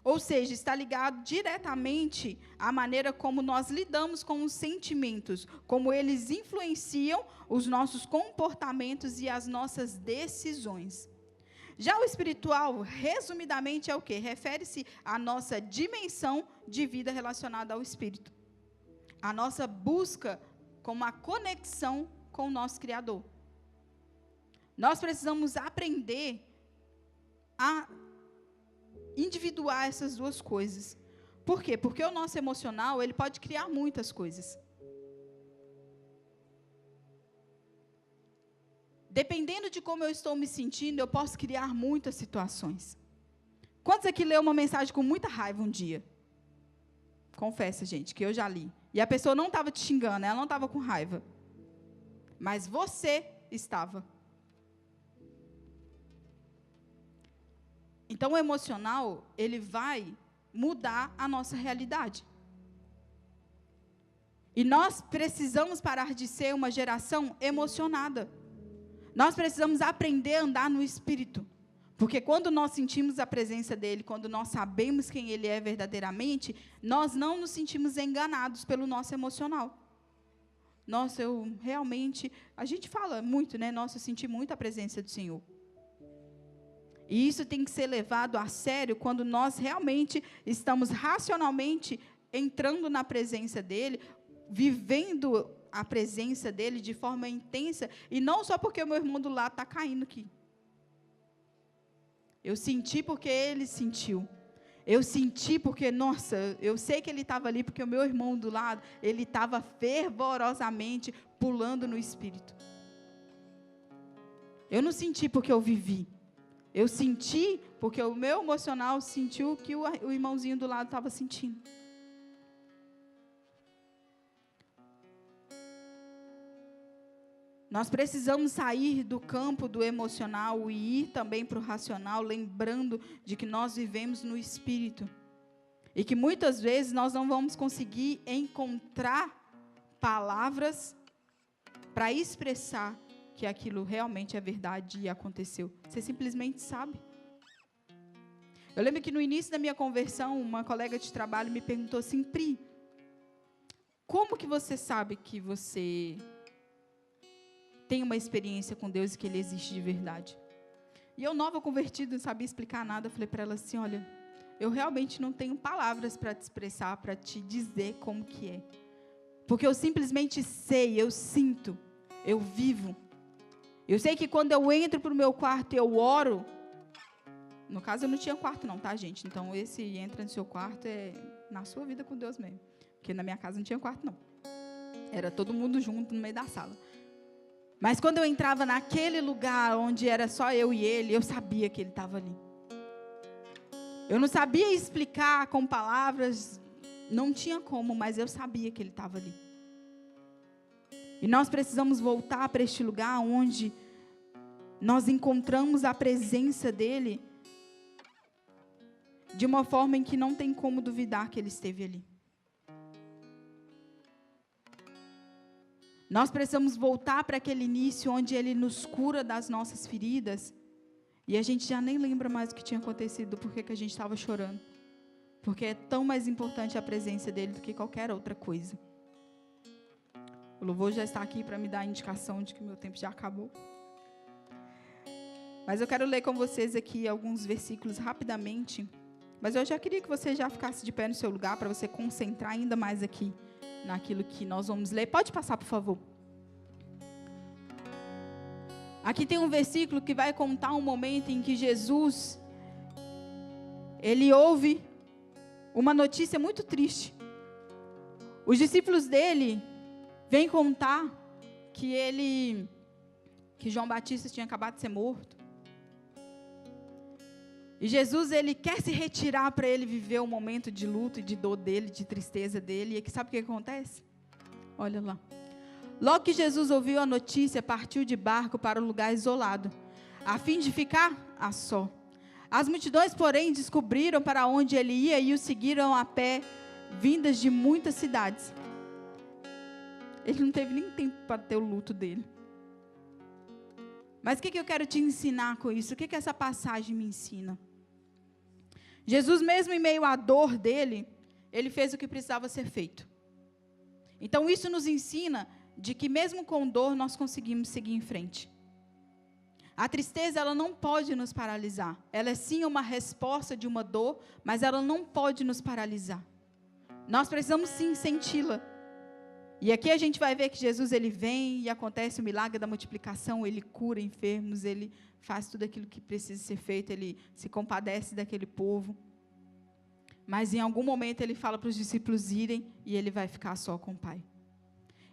Ou seja, está ligado diretamente à maneira como nós lidamos com os sentimentos, como eles influenciam os nossos comportamentos e as nossas decisões. Já o espiritual, resumidamente, é o quê? Refere-se à nossa dimensão de vida relacionada ao Espírito. A nossa busca com uma conexão com o nosso Criador. Nós precisamos aprender a individuar essas duas coisas. Por quê? Porque o nosso emocional, ele pode criar muitas coisas. Dependendo de como eu estou me sentindo, eu posso criar muitas situações. Quantos aqui leu uma mensagem com muita raiva um dia? Confessa, gente, que eu já li. E a pessoa não estava te xingando, ela não estava com raiva. Mas você estava. Então, o emocional, ele vai mudar a nossa realidade. E nós precisamos parar de ser uma geração emocionada. Nós precisamos aprender a andar no Espírito. Porque quando nós sentimos a presença dEle, quando nós sabemos quem Ele é verdadeiramente, nós não nos sentimos enganados pelo nosso emocional. Nossa, a gente fala muito, né? Nossa, eu senti muito a presença do Senhor. E isso tem que ser levado a sério quando nós realmente estamos racionalmente entrando na presença dEle, vivendo a presença dEle de forma intensa, e não só porque o meu irmão do lado está caindo aqui. Eu senti porque ele sentiu. Eu senti porque, nossa, eu sei que ele estava ali porque o meu irmão do lado, ele estava fervorosamente pulando no Espírito. Eu não senti porque eu vivi. Eu senti porque o meu emocional sentiu o que o irmãozinho do lado estava sentindo. Nós precisamos sair do campo do emocional e ir também para o racional, lembrando de que nós vivemos no Espírito. E que muitas vezes nós não vamos conseguir encontrar palavras para expressar que aquilo realmente é verdade e aconteceu. Você simplesmente sabe. Eu lembro que no início da minha conversão, uma colega de trabalho me perguntou assim, Pri, como que você sabe que você tem uma experiência com Deus e que Ele existe de verdade? E eu, nova convertida, não sabia explicar nada, falei para ela assim, olha, eu realmente não tenho palavras para te expressar, para te dizer como que é. Porque eu simplesmente sei, eu sinto, eu vivo. Eu sei que quando eu entro para o meu quarto e eu oro, no caso eu não tinha quarto não, tá, gente? Então esse entra no seu quarto é na sua vida com Deus mesmo. Porque na minha casa não tinha quarto não. Era todo mundo junto no meio da sala. Mas quando eu entrava naquele lugar onde era só eu e ele, eu sabia que ele estava ali. Eu não sabia explicar com palavras, não tinha como, mas eu sabia que ele estava ali. E nós precisamos voltar para este lugar onde nós encontramos a presença dele de uma forma em que não tem como duvidar que ele esteve ali. Nós precisamos voltar para aquele início onde ele nos cura das nossas feridas e a gente já nem lembra mais o que tinha acontecido, porque que a gente estava chorando. Porque é tão mais importante a presença dele do que qualquer outra coisa. O louvor já está aqui para me dar a indicação de que o meu tempo já acabou. Mas eu quero ler com vocês aqui alguns versículos rapidamente. Mas eu já queria que você já ficasse de pé no seu lugar para você concentrar ainda mais aqui naquilo que nós vamos ler. Pode passar, por favor. Aqui tem um versículo que vai contar um momento em que Jesus, ele ouve uma notícia muito triste. Os discípulos dele vêm contar que João Batista tinha acabado de ser morto. E Jesus, ele quer se retirar para ele viver o momento de luto e de dor dele, de tristeza dele. E aqui sabe o que acontece? Olha lá. Logo que Jesus ouviu a notícia, partiu de barco para um lugar isolado, a fim de ficar a só. As multidões, porém, descobriram para onde ele ia e o seguiram a pé, vindas de muitas cidades. Ele não teve nem tempo para ter o luto dele. Mas o que eu quero te ensinar com isso? O que essa passagem me ensina? Jesus, mesmo em meio à dor dele, ele fez o que precisava ser feito. Então, isso nos ensina de que mesmo com dor, nós conseguimos seguir em frente. A tristeza, ela não pode nos paralisar. Ela é sim uma resposta de uma dor, mas ela não pode nos paralisar. Nós precisamos sim senti-la. E aqui a gente vai ver que Jesus, ele vem e acontece o milagre da multiplicação, ele cura enfermos, ele faz tudo aquilo que precisa ser feito, ele se compadece daquele povo. Mas em algum momento ele fala para os discípulos irem e ele vai ficar só com o Pai.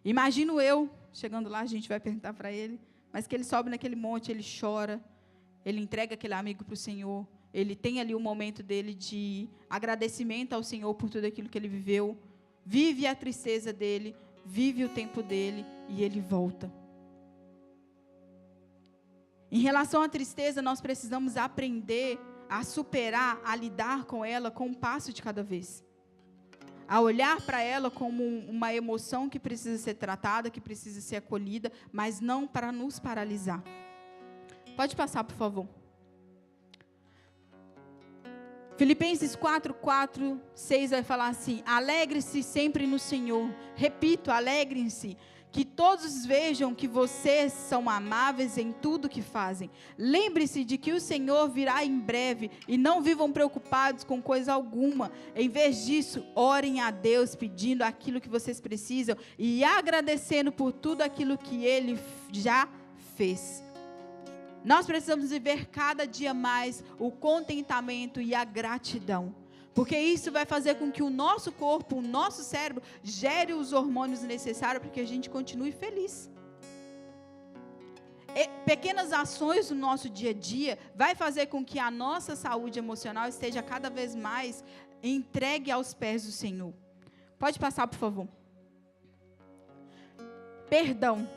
Imagino eu, chegando lá, a gente vai perguntar para ele, mas que ele sobe naquele monte, ele chora, ele entrega aquele amigo para o Senhor, ele tem ali um momento dele de agradecimento ao Senhor por tudo aquilo que ele viveu, vive a tristeza dele, vive o tempo dele e ele volta. Em relação à tristeza, nós precisamos aprender a superar, a lidar com ela com um passo de cada vez. A olhar para ela como uma emoção que precisa ser tratada, que precisa ser acolhida, mas não para nos paralisar. Pode passar, por favor. Filipenses 4, 6 vai falar assim: alegre-se sempre no Senhor. Repito, alegrem-se. Que todos vejam que vocês são amáveis em tudo que fazem. Lembre-se de que o Senhor virá em breve e não vivam preocupados com coisa alguma. Em vez disso, orem a Deus pedindo aquilo que vocês precisam e agradecendo por tudo aquilo que Ele já fez. Nós precisamos viver cada dia mais o contentamento e a gratidão. Porque isso vai fazer com que o nosso corpo, o nosso cérebro, gere os hormônios necessários para que a gente continue feliz. E pequenas ações no nosso dia a dia vai fazer com que a nossa saúde emocional esteja cada vez mais entregue aos pés do Senhor. Pode passar, por favor. Perdão.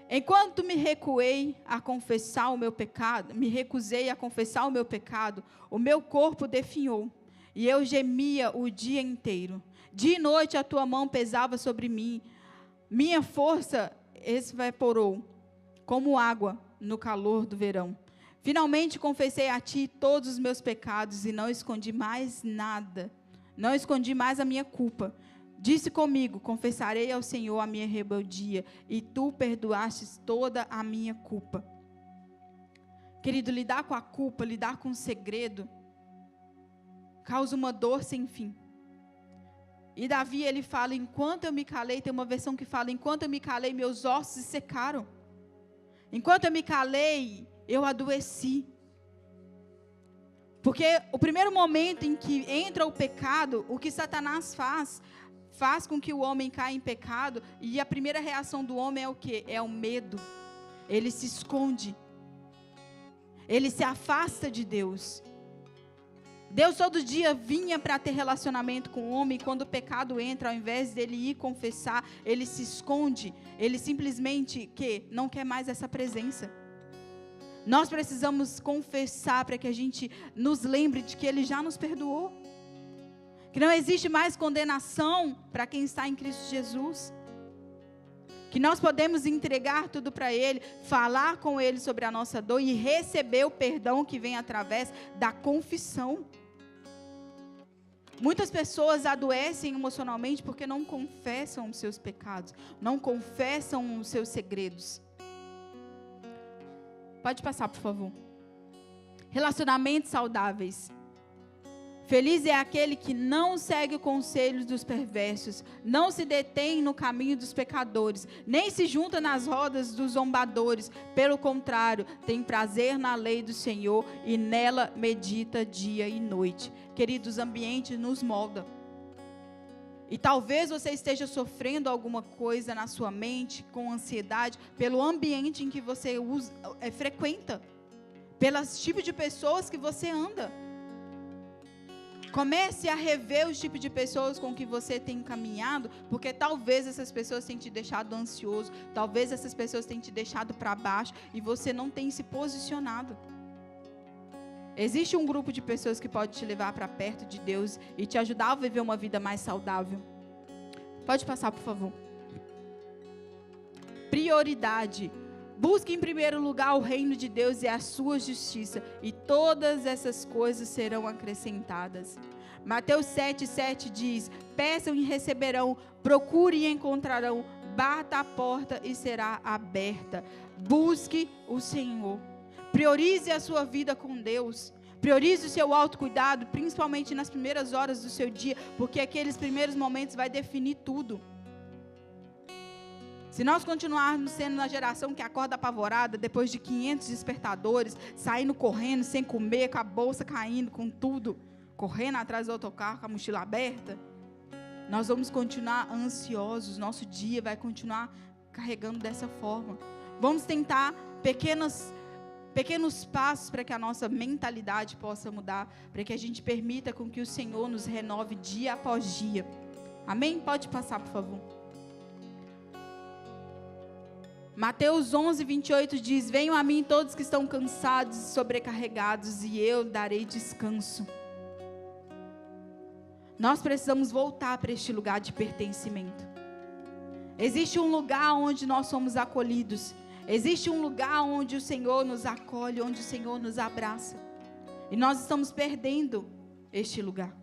Enquanto me recusei a confessar o meu pecado, o meu corpo definhou. E eu gemia o dia inteiro. Dia e noite a tua mão pesava sobre mim. Minha força evaporou, como água no calor do verão. Finalmente confessei a ti todos os meus pecados e não escondi mais nada. Não escondi mais a minha culpa. Disse comigo: confessarei ao Senhor a minha rebeldia, e tu perdoastes toda a minha culpa. Querido, lidar com a culpa, lidar com o segredo, causa uma dor sem fim. E Davi, ele fala, enquanto eu me calei, tem uma versão que fala, enquanto eu me calei, meus ossos se secaram. Enquanto eu me calei, eu adoeci. Porque o primeiro momento em que entra o pecado, o que Satanás faz com que o homem caia em pecado, e a primeira reação do homem é o quê? É o medo. Ele se esconde. Ele se afasta de Deus. Deus todo dia vinha para ter relacionamento com o homem, e quando o pecado entra, ao invés dele ir confessar, ele se esconde, ele simplesmente não quer mais essa presença. Nós precisamos confessar para que a gente nos lembre de que ele já nos perdoou, que não existe mais condenação para quem está em Cristo Jesus, que nós podemos entregar tudo para ele, falar com ele sobre a nossa dor e receber o perdão que vem através da confissão. Muitas pessoas adoecem emocionalmente porque não confessam os seus pecados, não confessam os seus segredos. Pode passar, por favor. Relacionamentos saudáveis. Feliz é aquele que não segue o conselho dos perversos, não se detém no caminho dos pecadores, nem se junta nas rodas dos zombadores. Pelo contrário, tem prazer na lei do Senhor e nela medita dia e noite. Queridos, o ambiente nos molda. E talvez você esteja sofrendo alguma coisa na sua mente, com ansiedade, pelo ambiente em que você frequenta, pelos tipos de pessoas que você anda. Comece a rever os tipos de pessoas com que você tem caminhado, porque talvez essas pessoas tenham te deixado ansioso, talvez essas pessoas tenham te deixado para baixo e você não tenha se posicionado. Existe um grupo de pessoas que pode te levar para perto de Deus e te ajudar a viver uma vida mais saudável. Pode passar, por favor. Prioridade. Busque em primeiro lugar o reino de Deus e a sua justiça, e todas essas coisas serão acrescentadas. Mateus 7,7 diz: peçam e receberão, procurem e encontrarão, bata a porta e será aberta. Busque o Senhor. Priorize a sua vida com Deus. Priorize o seu autocuidado, principalmente nas primeiras horas do seu dia, porque aqueles primeiros momentos vai definir tudo. Se nós continuarmos sendo na geração que acorda apavorada, depois de 500 despertadores, saindo correndo, sem comer, com a bolsa caindo, com tudo, correndo atrás do autocarro, com a mochila aberta, nós vamos continuar ansiosos, nosso dia vai continuar carregando dessa forma. Vamos tentar pequenos passos para que a nossa mentalidade possa mudar, para que a gente permita com que o Senhor nos renove dia após dia. Amém? Pode passar, por favor. Mateus 11:28 diz: venham a mim todos que estão cansados e sobrecarregados, e eu darei descanso. Nós precisamos voltar para este lugar de pertencimento. Existe um lugar onde nós somos acolhidos. Existe um lugar onde o Senhor nos acolhe, onde o Senhor nos abraça. E nós estamos perdendo este lugar.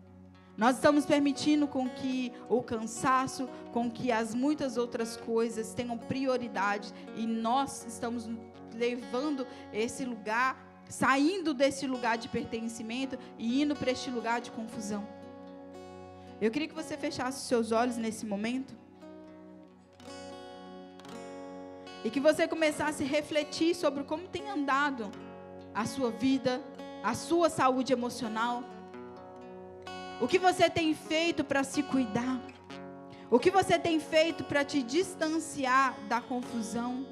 Nós estamos permitindo com que o cansaço, com que as muitas outras coisas tenham prioridade. E nós estamos levando esse lugar, saindo desse lugar de pertencimento e indo para este lugar de confusão. Eu queria que você fechasse os seus olhos nesse momento. E que você começasse a refletir sobre como tem andado a sua vida, a sua saúde emocional. O que você tem feito para se cuidar? O que você tem feito para te distanciar da confusão?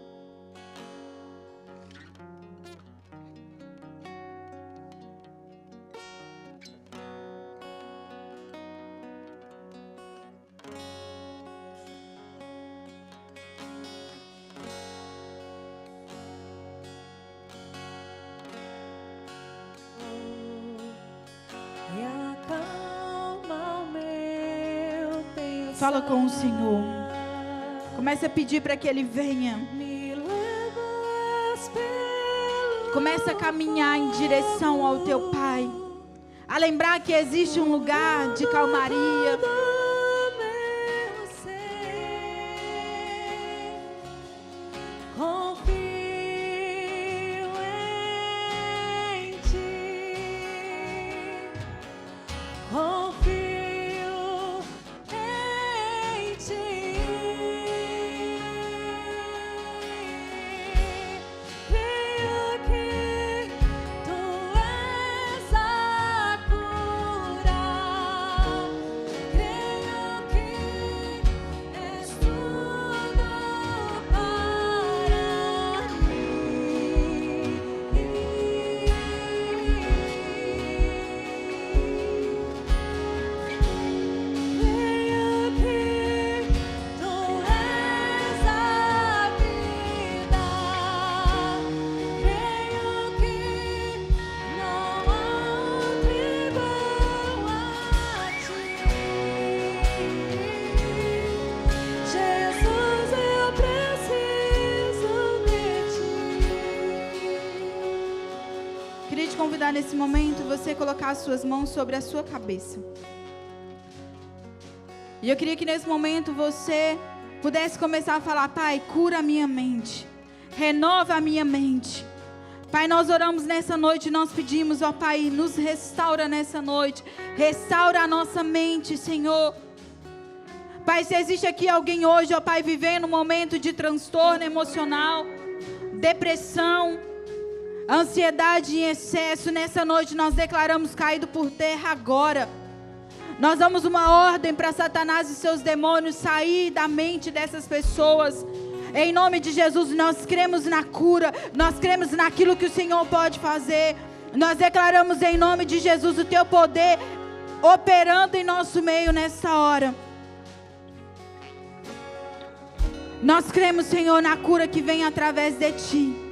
Fala com o Senhor. Comece a pedir para que Ele venha. Comece a caminhar em direção ao teu Pai. A lembrar que existe um lugar de calmaria. nesse momento você colocar as suas mãos sobre a sua cabeça. E eu queria que nesse momento você pudesse começar a falar: Pai, cura a minha mente, renova a minha mente. Pai, nós oramos nessa noite, nós pedimos, ó Pai, nos restaura nessa noite, restaura a nossa mente, Senhor. Pai, se existe aqui alguém hoje, ó Pai, vivendo um momento de transtorno emocional, depressão, ansiedade em excesso, nessa noite nós declaramos caído por terra agora. Nós damos uma ordem para Satanás e seus demônios sair da mente dessas pessoas. Em nome de Jesus, nós cremos na cura, nós cremos naquilo que o Senhor pode fazer. Nós declaramos em nome de Jesus o teu poder operando em nosso meio nessa hora. Nós cremos, Senhor, na cura que vem através de Ti.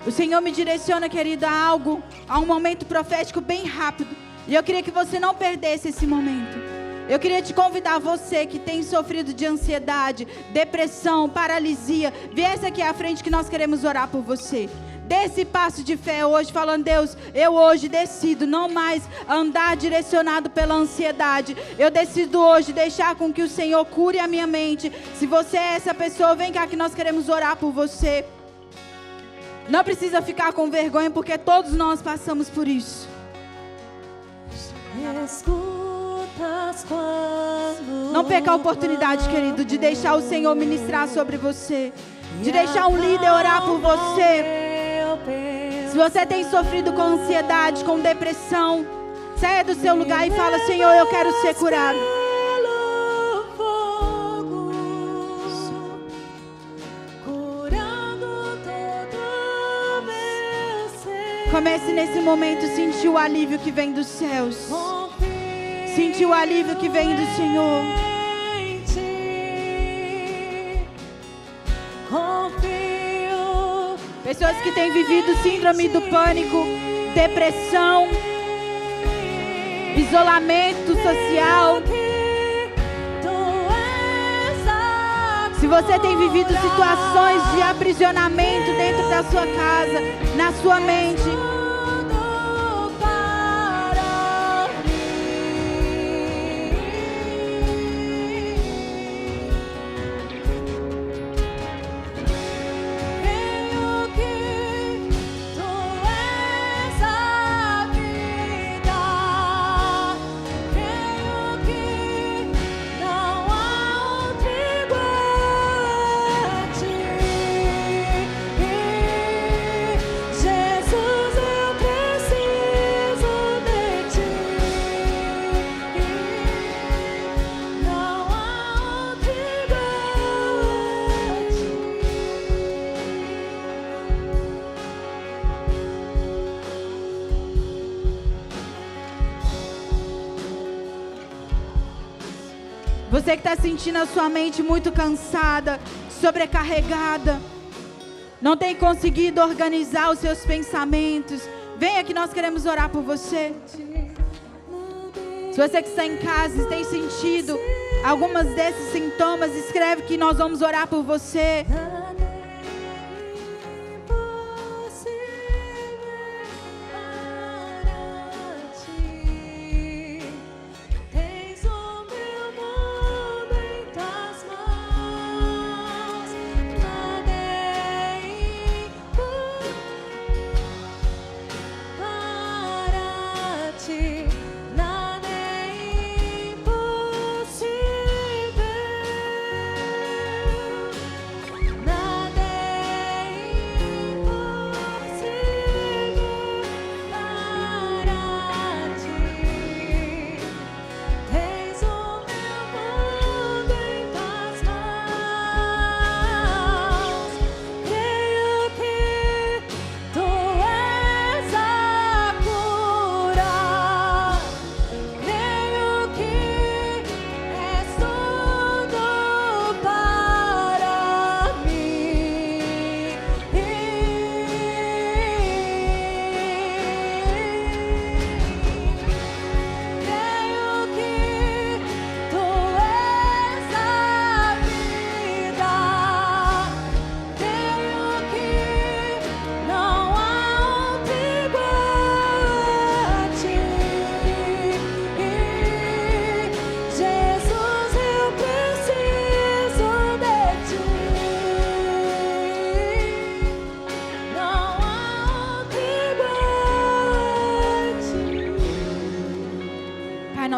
O Senhor me direciona, querida, a um momento profético bem rápido. E eu queria que você não perdesse esse momento. Eu queria te convidar, você que tem sofrido de ansiedade, depressão, paralisia, viesse aqui à frente que nós queremos orar por você. Dê esse passo de fé hoje, falando: Deus, eu hoje decido não mais andar direcionado pela ansiedade. Eu decido hoje deixar com que o Senhor cure a minha mente. Se você é essa pessoa, vem cá que nós queremos orar por você. Não precisa ficar com vergonha, porque todos nós passamos por isso. Não perca a oportunidade, querido, de deixar o Senhor ministrar sobre você, de deixar um líder orar por você. Se você tem sofrido com ansiedade, com depressão, saia do seu lugar e fala: Senhor, eu quero ser curado. Comece nesse momento a sentir o alívio que vem dos céus. Sentir o alívio que vem do Senhor. Pessoas que têm vivido síndrome do pânico, depressão, isolamento social. Se você tem vivido situações de aprisionamento dentro da sua casa, na sua mente, você que está sentindo a sua mente muito cansada, sobrecarregada, não tem conseguido organizar os seus pensamentos, venha que nós queremos orar por você. Se você que está em casa e tem sentido algumas desses sintomas, escreve que nós vamos orar por você. Nada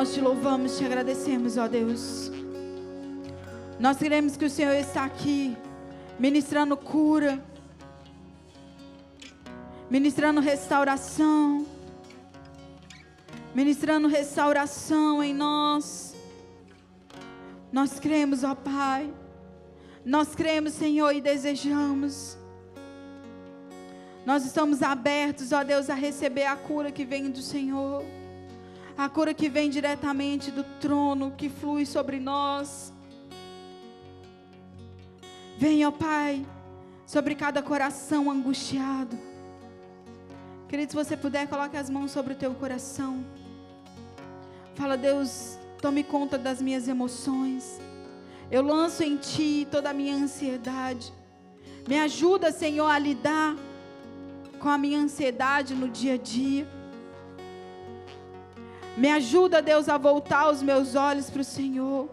nós te louvamos, te agradecemos, ó Deus. Nós queremos que o Senhor está aqui, ministrando cura, ministrando restauração, em nós. Nós cremos, ó Pai. Nós cremos, Senhor, e desejamos. Nós estamos abertos, ó Deus, a receber a cura que vem do Senhor. A cura que vem diretamente do trono, que flui sobre nós. Vem, ó Pai, sobre cada coração angustiado. Querido, se você puder, coloque as mãos sobre o teu coração. Fala, Deus, tome conta das minhas emoções. Eu lanço em Ti toda a minha ansiedade. Me ajuda, Senhor, a lidar com a minha ansiedade no dia a dia. Me ajuda, Deus, a voltar os meus olhos para o Senhor.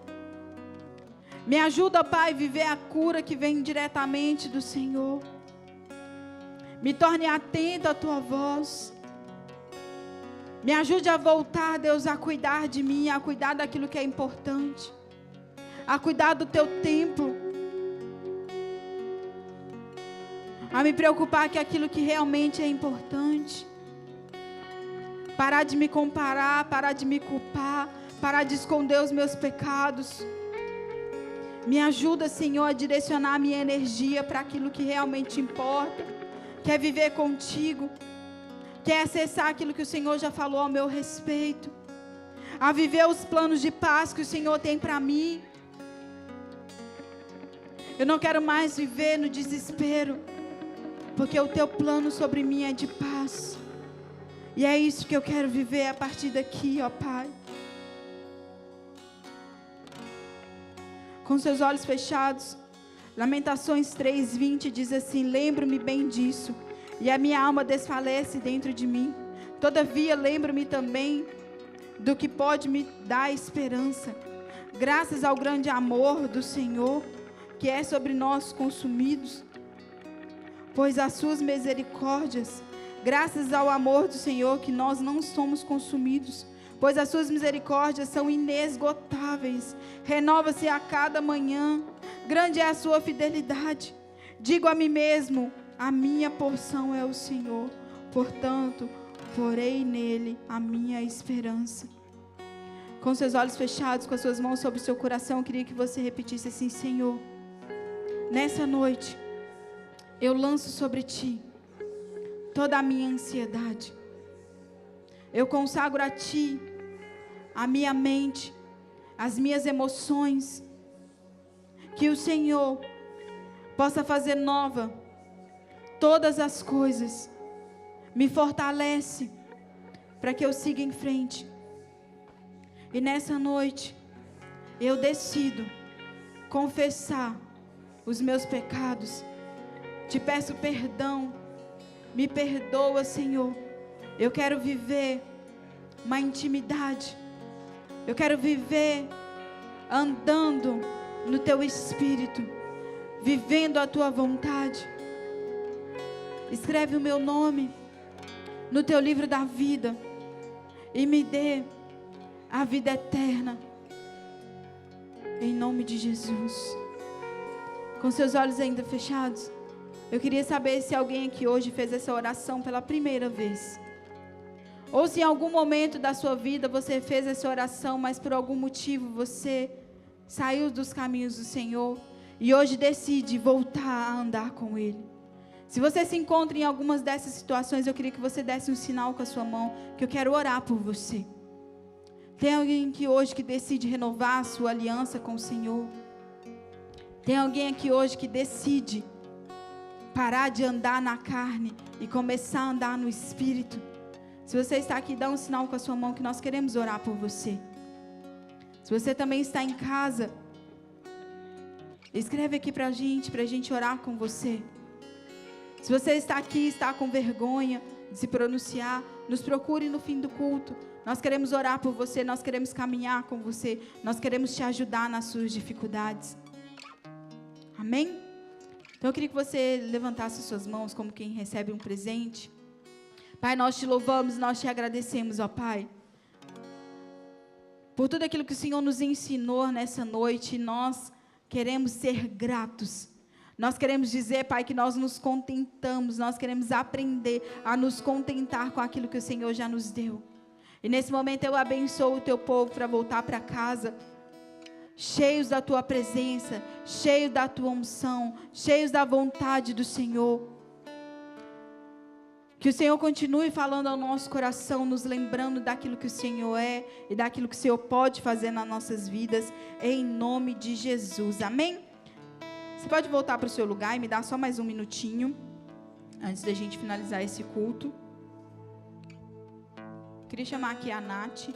Me ajuda, Pai, a viver a cura que vem diretamente do Senhor. Me torne atento à Tua voz. Me ajude a voltar, Deus, a cuidar de mim, a cuidar daquilo que é importante, a cuidar do Teu templo, a me preocupar com aquilo que realmente é importante. Parar de me comparar, parar de me culpar, parar de esconder os meus pecados. Me ajuda, Senhor, a direcionar a minha energia para aquilo que realmente importa, que é viver contigo, que é acessar aquilo que o Senhor já falou ao meu respeito, a viver os planos de paz que o Senhor tem para mim. Eu não quero mais viver no desespero, porque o Teu plano sobre mim é de paz. E é isso que eu quero viver a partir daqui, ó Pai. Com seus olhos fechados, Lamentações 3:20 diz assim: lembro-me bem disso, e a minha alma desfalece dentro de mim. Todavia lembro-me também do que pode me dar esperança. Graças ao grande amor do Senhor, que é sobre nós consumidos, pois as suas misericórdias, graças ao amor do Senhor, que nós não somos consumidos, pois as suas misericórdias são inesgotáveis, renova-se a cada manhã, grande é a sua fidelidade. Digo a mim mesmo, a minha porção é o Senhor, portanto, porei nele a minha esperança. Com seus olhos fechados, com as suas mãos sobre o seu coração, eu queria que você repetisse assim: Senhor, nessa noite, eu lanço sobre Ti toda a minha ansiedade. Eu consagro a Ti a minha mente, as minhas emoções. Que o Senhor possa fazer nova todas as coisas. Me fortalece para que eu siga em frente. E nessa noite, eu decido confessar os meus pecados. Te peço perdão. Me perdoa, Senhor. Eu quero viver uma intimidade. Eu quero viver andando no Teu Espírito, vivendo a Tua vontade. Escreve o meu nome no Teu livro da vida e me dê a vida eterna, em nome de Jesus. Com seus olhos ainda fechados, eu queria saber se alguém aqui hoje fez essa oração pela primeira vez, ou se em algum momento da sua vida você fez essa oração, mas por algum motivo você saiu dos caminhos do Senhor e hoje decide voltar a andar com Ele. Se você se encontra em algumas dessas situações, eu queria que você desse um sinal com a sua mão, que eu quero orar por você. Tem alguém aqui hoje que decide renovar a sua aliança com o Senhor? Tem alguém aqui hoje que decide parar de andar na carne e começar a andar no Espírito? Se você está aqui, dá um sinal com a sua mão, que nós queremos orar por você. Se você também está em casa, escreve aqui para a gente orar com você. Se você está aqui, está com vergonha de se pronunciar, nos procure no fim do culto. Nós queremos orar por você, nós queremos caminhar com você, nós queremos te ajudar nas suas dificuldades. Amém? Então eu queria que você levantasse suas mãos como quem recebe um presente. Pai, nós te louvamos, nós te agradecemos, ó Pai, por tudo aquilo que o Senhor nos ensinou nessa noite. Nós queremos ser gratos. Nós queremos dizer, Pai, que nós nos contentamos, nós queremos aprender a nos contentar com aquilo que o Senhor já nos deu. E nesse momento eu abençoo o teu povo para voltar para casa, cheios da tua presença, cheios da tua unção, cheios da vontade do Senhor. Que o Senhor continue falando ao nosso coração, nos lembrando daquilo que o Senhor é e daquilo que o Senhor pode fazer nas nossas vidas, em nome de Jesus, amém? Você pode voltar para o seu lugar e me dar só mais um minutinho, antes da gente finalizar esse culto. Queria chamar aqui a Nath.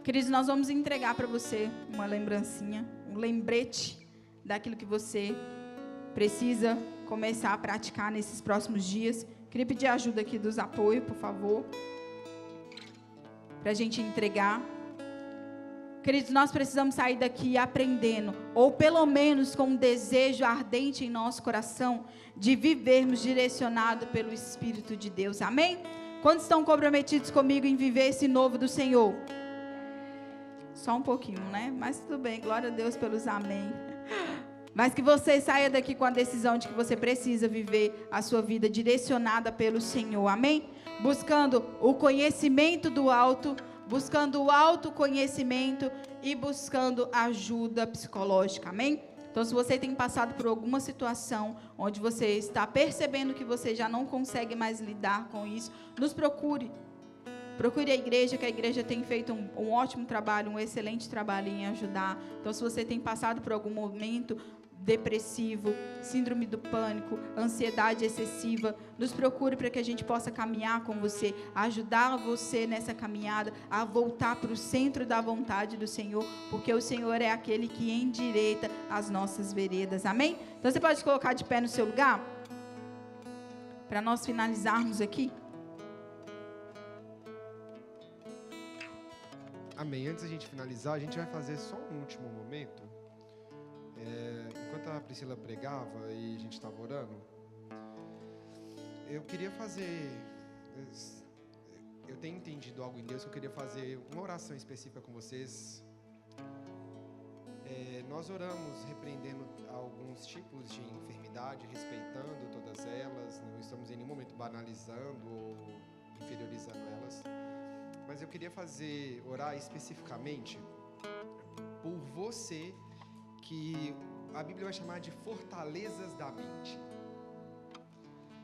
Queridos, nós vamos entregar para você uma lembrancinha, um lembrete daquilo que você precisa começar a praticar nesses próximos dias. Queria pedir a ajuda aqui dos apoios, por favor, para a gente entregar. Queridos, nós precisamos sair daqui aprendendo, ou pelo menos com um desejo ardente em nosso coração, de vivermos direcionados pelo Espírito de Deus, amém? Quantos estão comprometidos comigo em viver esse novo do Senhor? Só um pouquinho, né? Mas tudo bem, glória a Deus pelos amém. Mas que você saia daqui com a decisão de que você precisa viver a sua vida direcionada pelo Senhor, amém? Buscando o conhecimento do alto, buscando o autoconhecimento e buscando ajuda psicológica, amém? Então, se você tem passado por alguma situação onde você está percebendo que você já não consegue mais lidar com isso, nos procure. Procure a igreja, que a igreja tem feito um ótimo trabalho, um excelente trabalho em ajudar. Então, se você tem passado por algum momento depressivo, síndrome do pânico, ansiedade excessiva, nos procure para que a gente possa caminhar com você, ajudar você nessa caminhada, a voltar para o centro da vontade do Senhor, porque o Senhor é aquele que endireita as nossas veredas, amém? Então, você pode colocar de pé no seu lugar, para nós finalizarmos aqui. Amém. Antes da gente finalizar, a gente vai fazer só um último momento. Enquanto a Priscila pregava e a gente estava orando, eu queria fazer... Eu tenho entendido algo em Deus que eu queria fazer uma oração específica com vocês. Nós oramos repreendendo alguns tipos de enfermidade, respeitando todas elas. Não estamos em nenhum momento banalizando ou inferiorizando elas. Mas eu queria orar especificamente por você, que a Bíblia vai chamar de fortalezas da mente.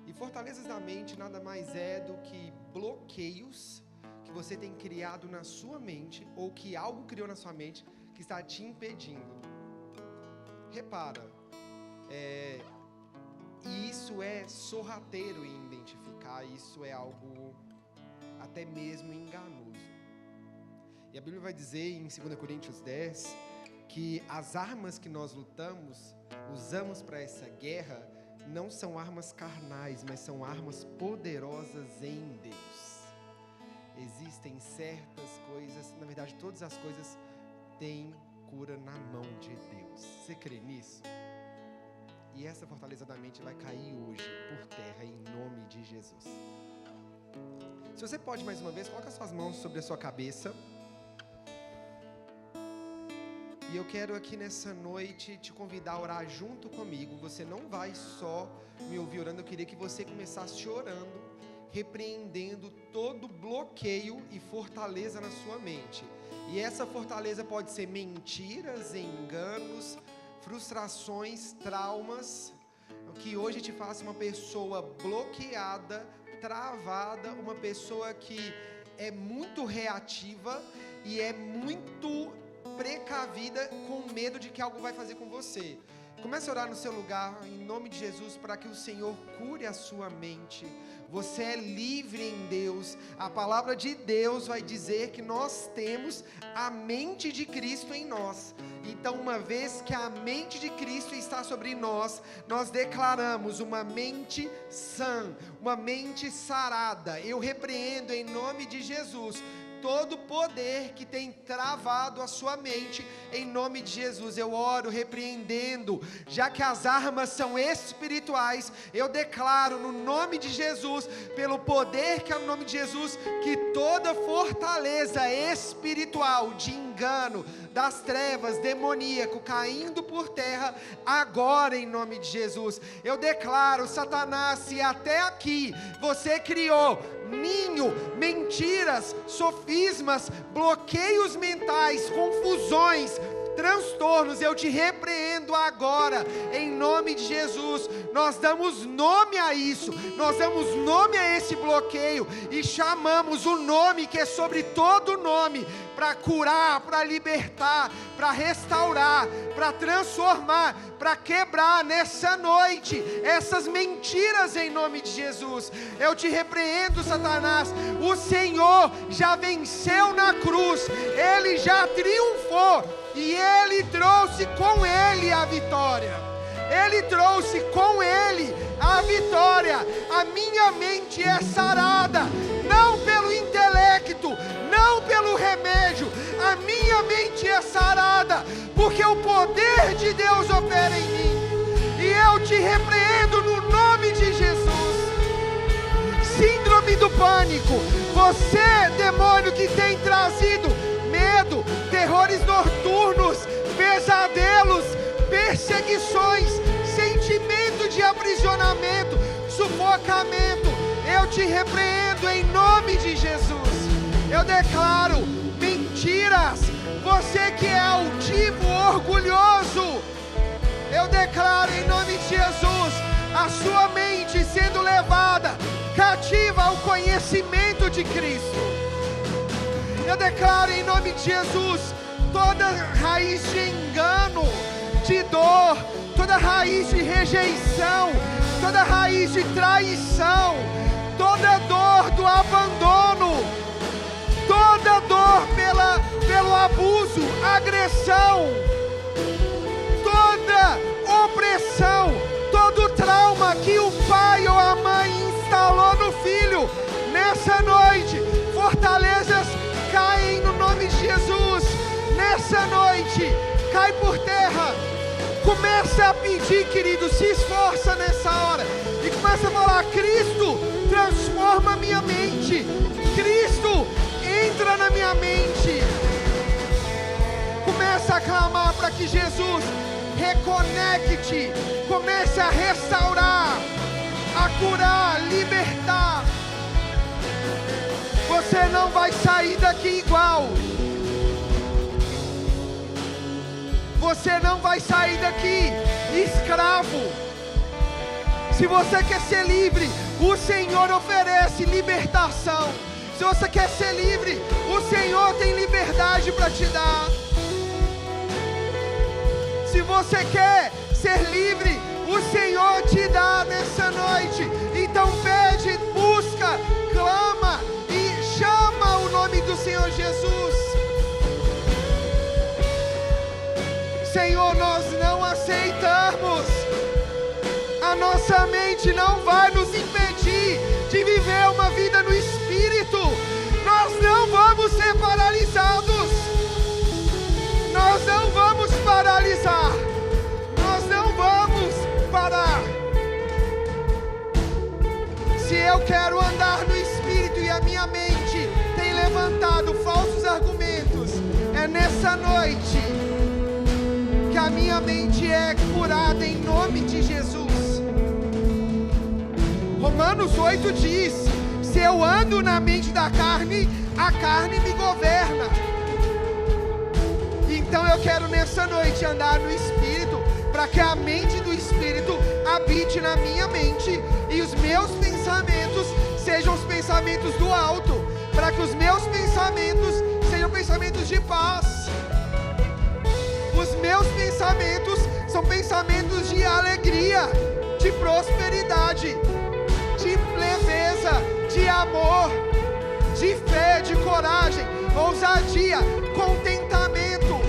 E fortalezas da mente nada mais é do que bloqueios que você tem criado na sua mente, ou que algo criou na sua mente que está te impedindo. Repara, e isso é sorrateiro em identificar, isso é algo até mesmo enganoso. E a Bíblia vai dizer em 2 Coríntios 10 que as armas que nós usamos para essa guerra, não são armas carnais, mas são armas poderosas em Deus. Existem certas coisas, na verdade todas as coisas têm cura na mão de Deus. Você crê nisso? E essa fortaleza da mente vai cair hoje por terra em nome de Jesus. Se você pode, mais uma vez, coloca suas mãos sobre a sua cabeça. E eu quero aqui nessa noite te convidar a orar junto comigo. Você não vai só me ouvir orando, eu queria que você começasse orando, repreendendo todo bloqueio e fortaleza na sua mente. E essa fortaleza pode ser mentiras, enganos, frustrações, traumas, que hoje te faça uma pessoa bloqueada, travada, uma pessoa que é muito reativa e é muito precavida, com medo de que algo vai fazer com você. Comece a orar no seu lugar, em nome de Jesus, para que o Senhor cure a sua mente. Você é livre em Deus. A palavra de Deus vai dizer que nós temos a mente de Cristo em nós. Então, uma vez que a mente de Cristo está sobre nós, nós declaramos uma mente sã, uma mente sarada. Eu repreendo em nome de Jesus todo poder que tem travado a sua mente, em nome de Jesus, eu oro repreendendo, já que as armas são espirituais, eu declaro no nome de Jesus, pelo poder que é no nome de Jesus, que toda fortaleza espiritual de engano, das trevas, demoníaco, caindo por terra, agora em nome de Jesus, eu declaro, Satanás, se até aqui você criou ninho, mentiras, sofismas, bloqueios mentais, confusões, transtornos, eu te repreendo agora, em nome de Jesus. Nós damos nome a isso, nós damos nome a esse bloqueio, e chamamos o nome que é sobre todo nome, para curar, para libertar, para restaurar, para transformar, para quebrar nessa noite, essas mentiras em nome de Jesus. Eu te repreendo, Satanás, o Senhor já venceu na cruz, Ele já triunfou, e Ele trouxe com Ele a vitória, Ele trouxe com Ele a vitória. A minha mente é sarada, não pelo intelecto, não pelo remédio, a minha mente é sarada, porque o poder de Deus opera em mim, e eu te repreendo no nome de Jesus. Síndrome do pânico, você, demônio que tem trazido medo, terrores noturnos, pesadelos, perseguições, sentimento de aprisionamento, sufocamento, eu te repreendo em nome de Jesus. Eu declaro mentiras, você que é altivo, orgulhoso, eu declaro em nome de Jesus, a sua mente sendo levada cativa ao conhecimento de Cristo. Eu declaro em nome de Jesus, toda raiz de engano, de dor, toda raiz de rejeição, toda raiz de traição, toda dor do abandono, toda dor pelo abuso, agressão, toda opressão, todo trauma que o pai ou a mãe instalou no filho, nessa noite, fortalezas caem no nome de Jesus, nessa noite, cai por terra. Começa a pedir, querido, se esforça nessa hora, e começa a falar: Cristo, transforma a minha mente, Cristo, entra na minha mente. Começa a clamar para que Jesus reconecte, comece a restaurar, a curar, libertar. Você não vai sair daqui igual. Você não vai sair daqui escravo. Se você quer ser livre, o Senhor oferece libertação. Se você quer ser livre, o Senhor tem liberdade para te dar. Se você quer ser livre, o Senhor te dá nessa noite. Então pede, busca, clama e chama o nome do Senhor Jesus. Senhor, nós não aceitamos, a nossa mente não vai nos impedir de viver uma vida no Espírito. Nós não vamos ser paralisados, nós não vamos paralisar, nós não vamos parar. Se eu quero andar no Espírito e a minha mente tem levantado falsos argumentos, é nessa noite que a minha mente é curada em nome de Jesus. Romanos 8 diz: se eu ando na mente da carne, a carne me governa. Então eu quero nessa noite andar no Espírito, para que a mente do Espírito habite na minha mente, e os meus pensamentos sejam os pensamentos do alto, para que os meus pensamentos sejam pensamentos de paz. Os meus pensamentos são pensamentos de alegria, de prosperidade, de leveza, de amor, de fé, de coragem, ousadia, contentamento.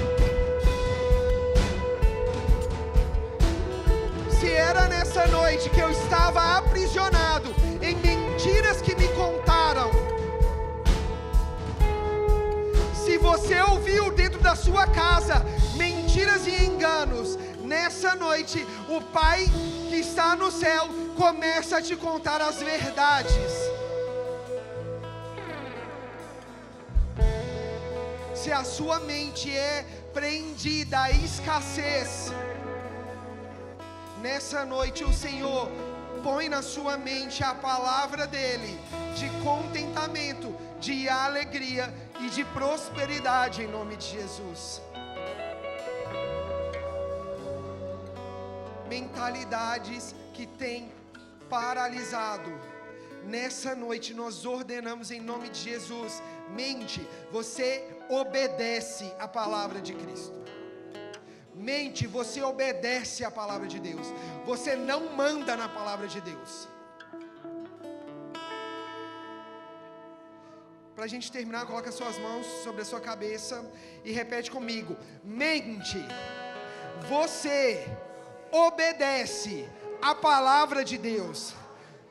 Se era nessa noite que eu estava aprisionado em mentiras que me contaram, sua casa mentiras e enganos, nessa noite o Pai que está no céu começa a te contar as verdades. Se a sua mente é prendida à escassez, nessa noite o Senhor põe na sua mente a palavra dele, de contentamento, de alegria e de prosperidade, em nome de Jesus. Mentalidades que têm paralisado, nessa noite nós ordenamos em nome de Jesus. Mente, você obedece a palavra de Cristo. Mente, você obedece a palavra de Deus. Você não manda na palavra de Deus. Para a gente terminar, coloca suas mãos sobre a sua cabeça e repete comigo. Mente, você obedece a palavra de Deus.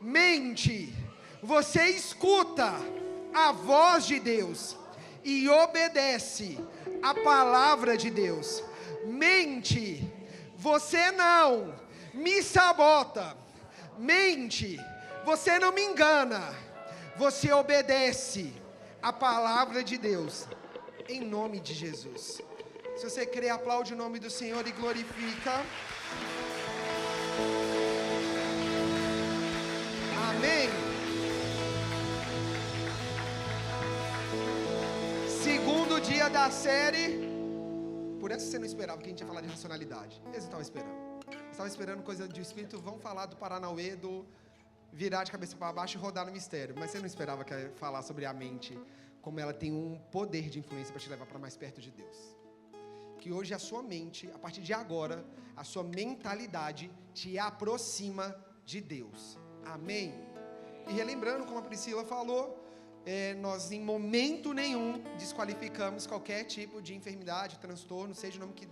Mente, você escuta a voz de Deus e obedece a palavra de Deus. Mente, você não me sabota. Mente, você não me engana. Você obedece a palavra de Deus, em nome de Jesus. Se você crê, aplaude o nome do Senhor e glorifica. Amém. Segundo dia da série. Por essa você não esperava que a gente ia falar de racionalidade. Eles estavam esperando. Estavam esperando coisa de espírito. Vão falar do Paranauê, do virar de cabeça para baixo e rodar no mistério. Mas você não esperava que ia falar sobre a mente, como ela tem um poder de influência para te levar para mais perto de Deus. Que hoje a sua mente, a partir de agora, a sua mentalidade te aproxima de Deus. Amém? E relembrando, como a Priscila falou, nós em momento nenhum desqualificamos qualquer tipo de enfermidade, transtorno, seja o nome que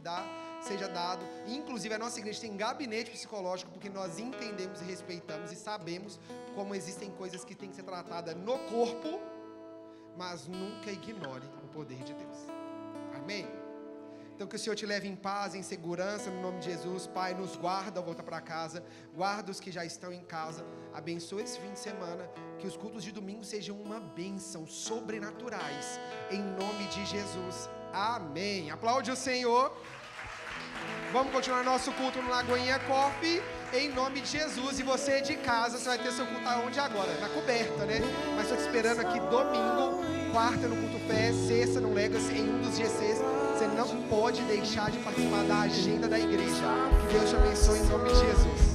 seja dado. Inclusive a nossa igreja tem gabinete psicológico, porque nós entendemos e respeitamos e sabemos como existem coisas que têm que ser tratadas no corpo, mas nunca ignore o poder de Deus. Amém? Então que o Senhor te leve em paz, em segurança, no nome de Jesus. Pai, nos guarda ao voltar para casa, guarda os que já estão em casa, abençoa esse fim de semana, que os cultos de domingo sejam uma bênção, sobrenaturais, em nome de Jesus. Amém. Aplaude o Senhor. Vamos continuar nosso culto no Lagoinha Coffee, em nome de Jesus. E você de casa, você vai ter seu culto aonde agora? Na coberta, né? Mas estou te esperando aqui domingo, quarta no Culto Fé, sexta no Legacy, em um dos GCs. Você não pode deixar de participar da agenda da igreja. Que Deus te abençoe em nome de Jesus.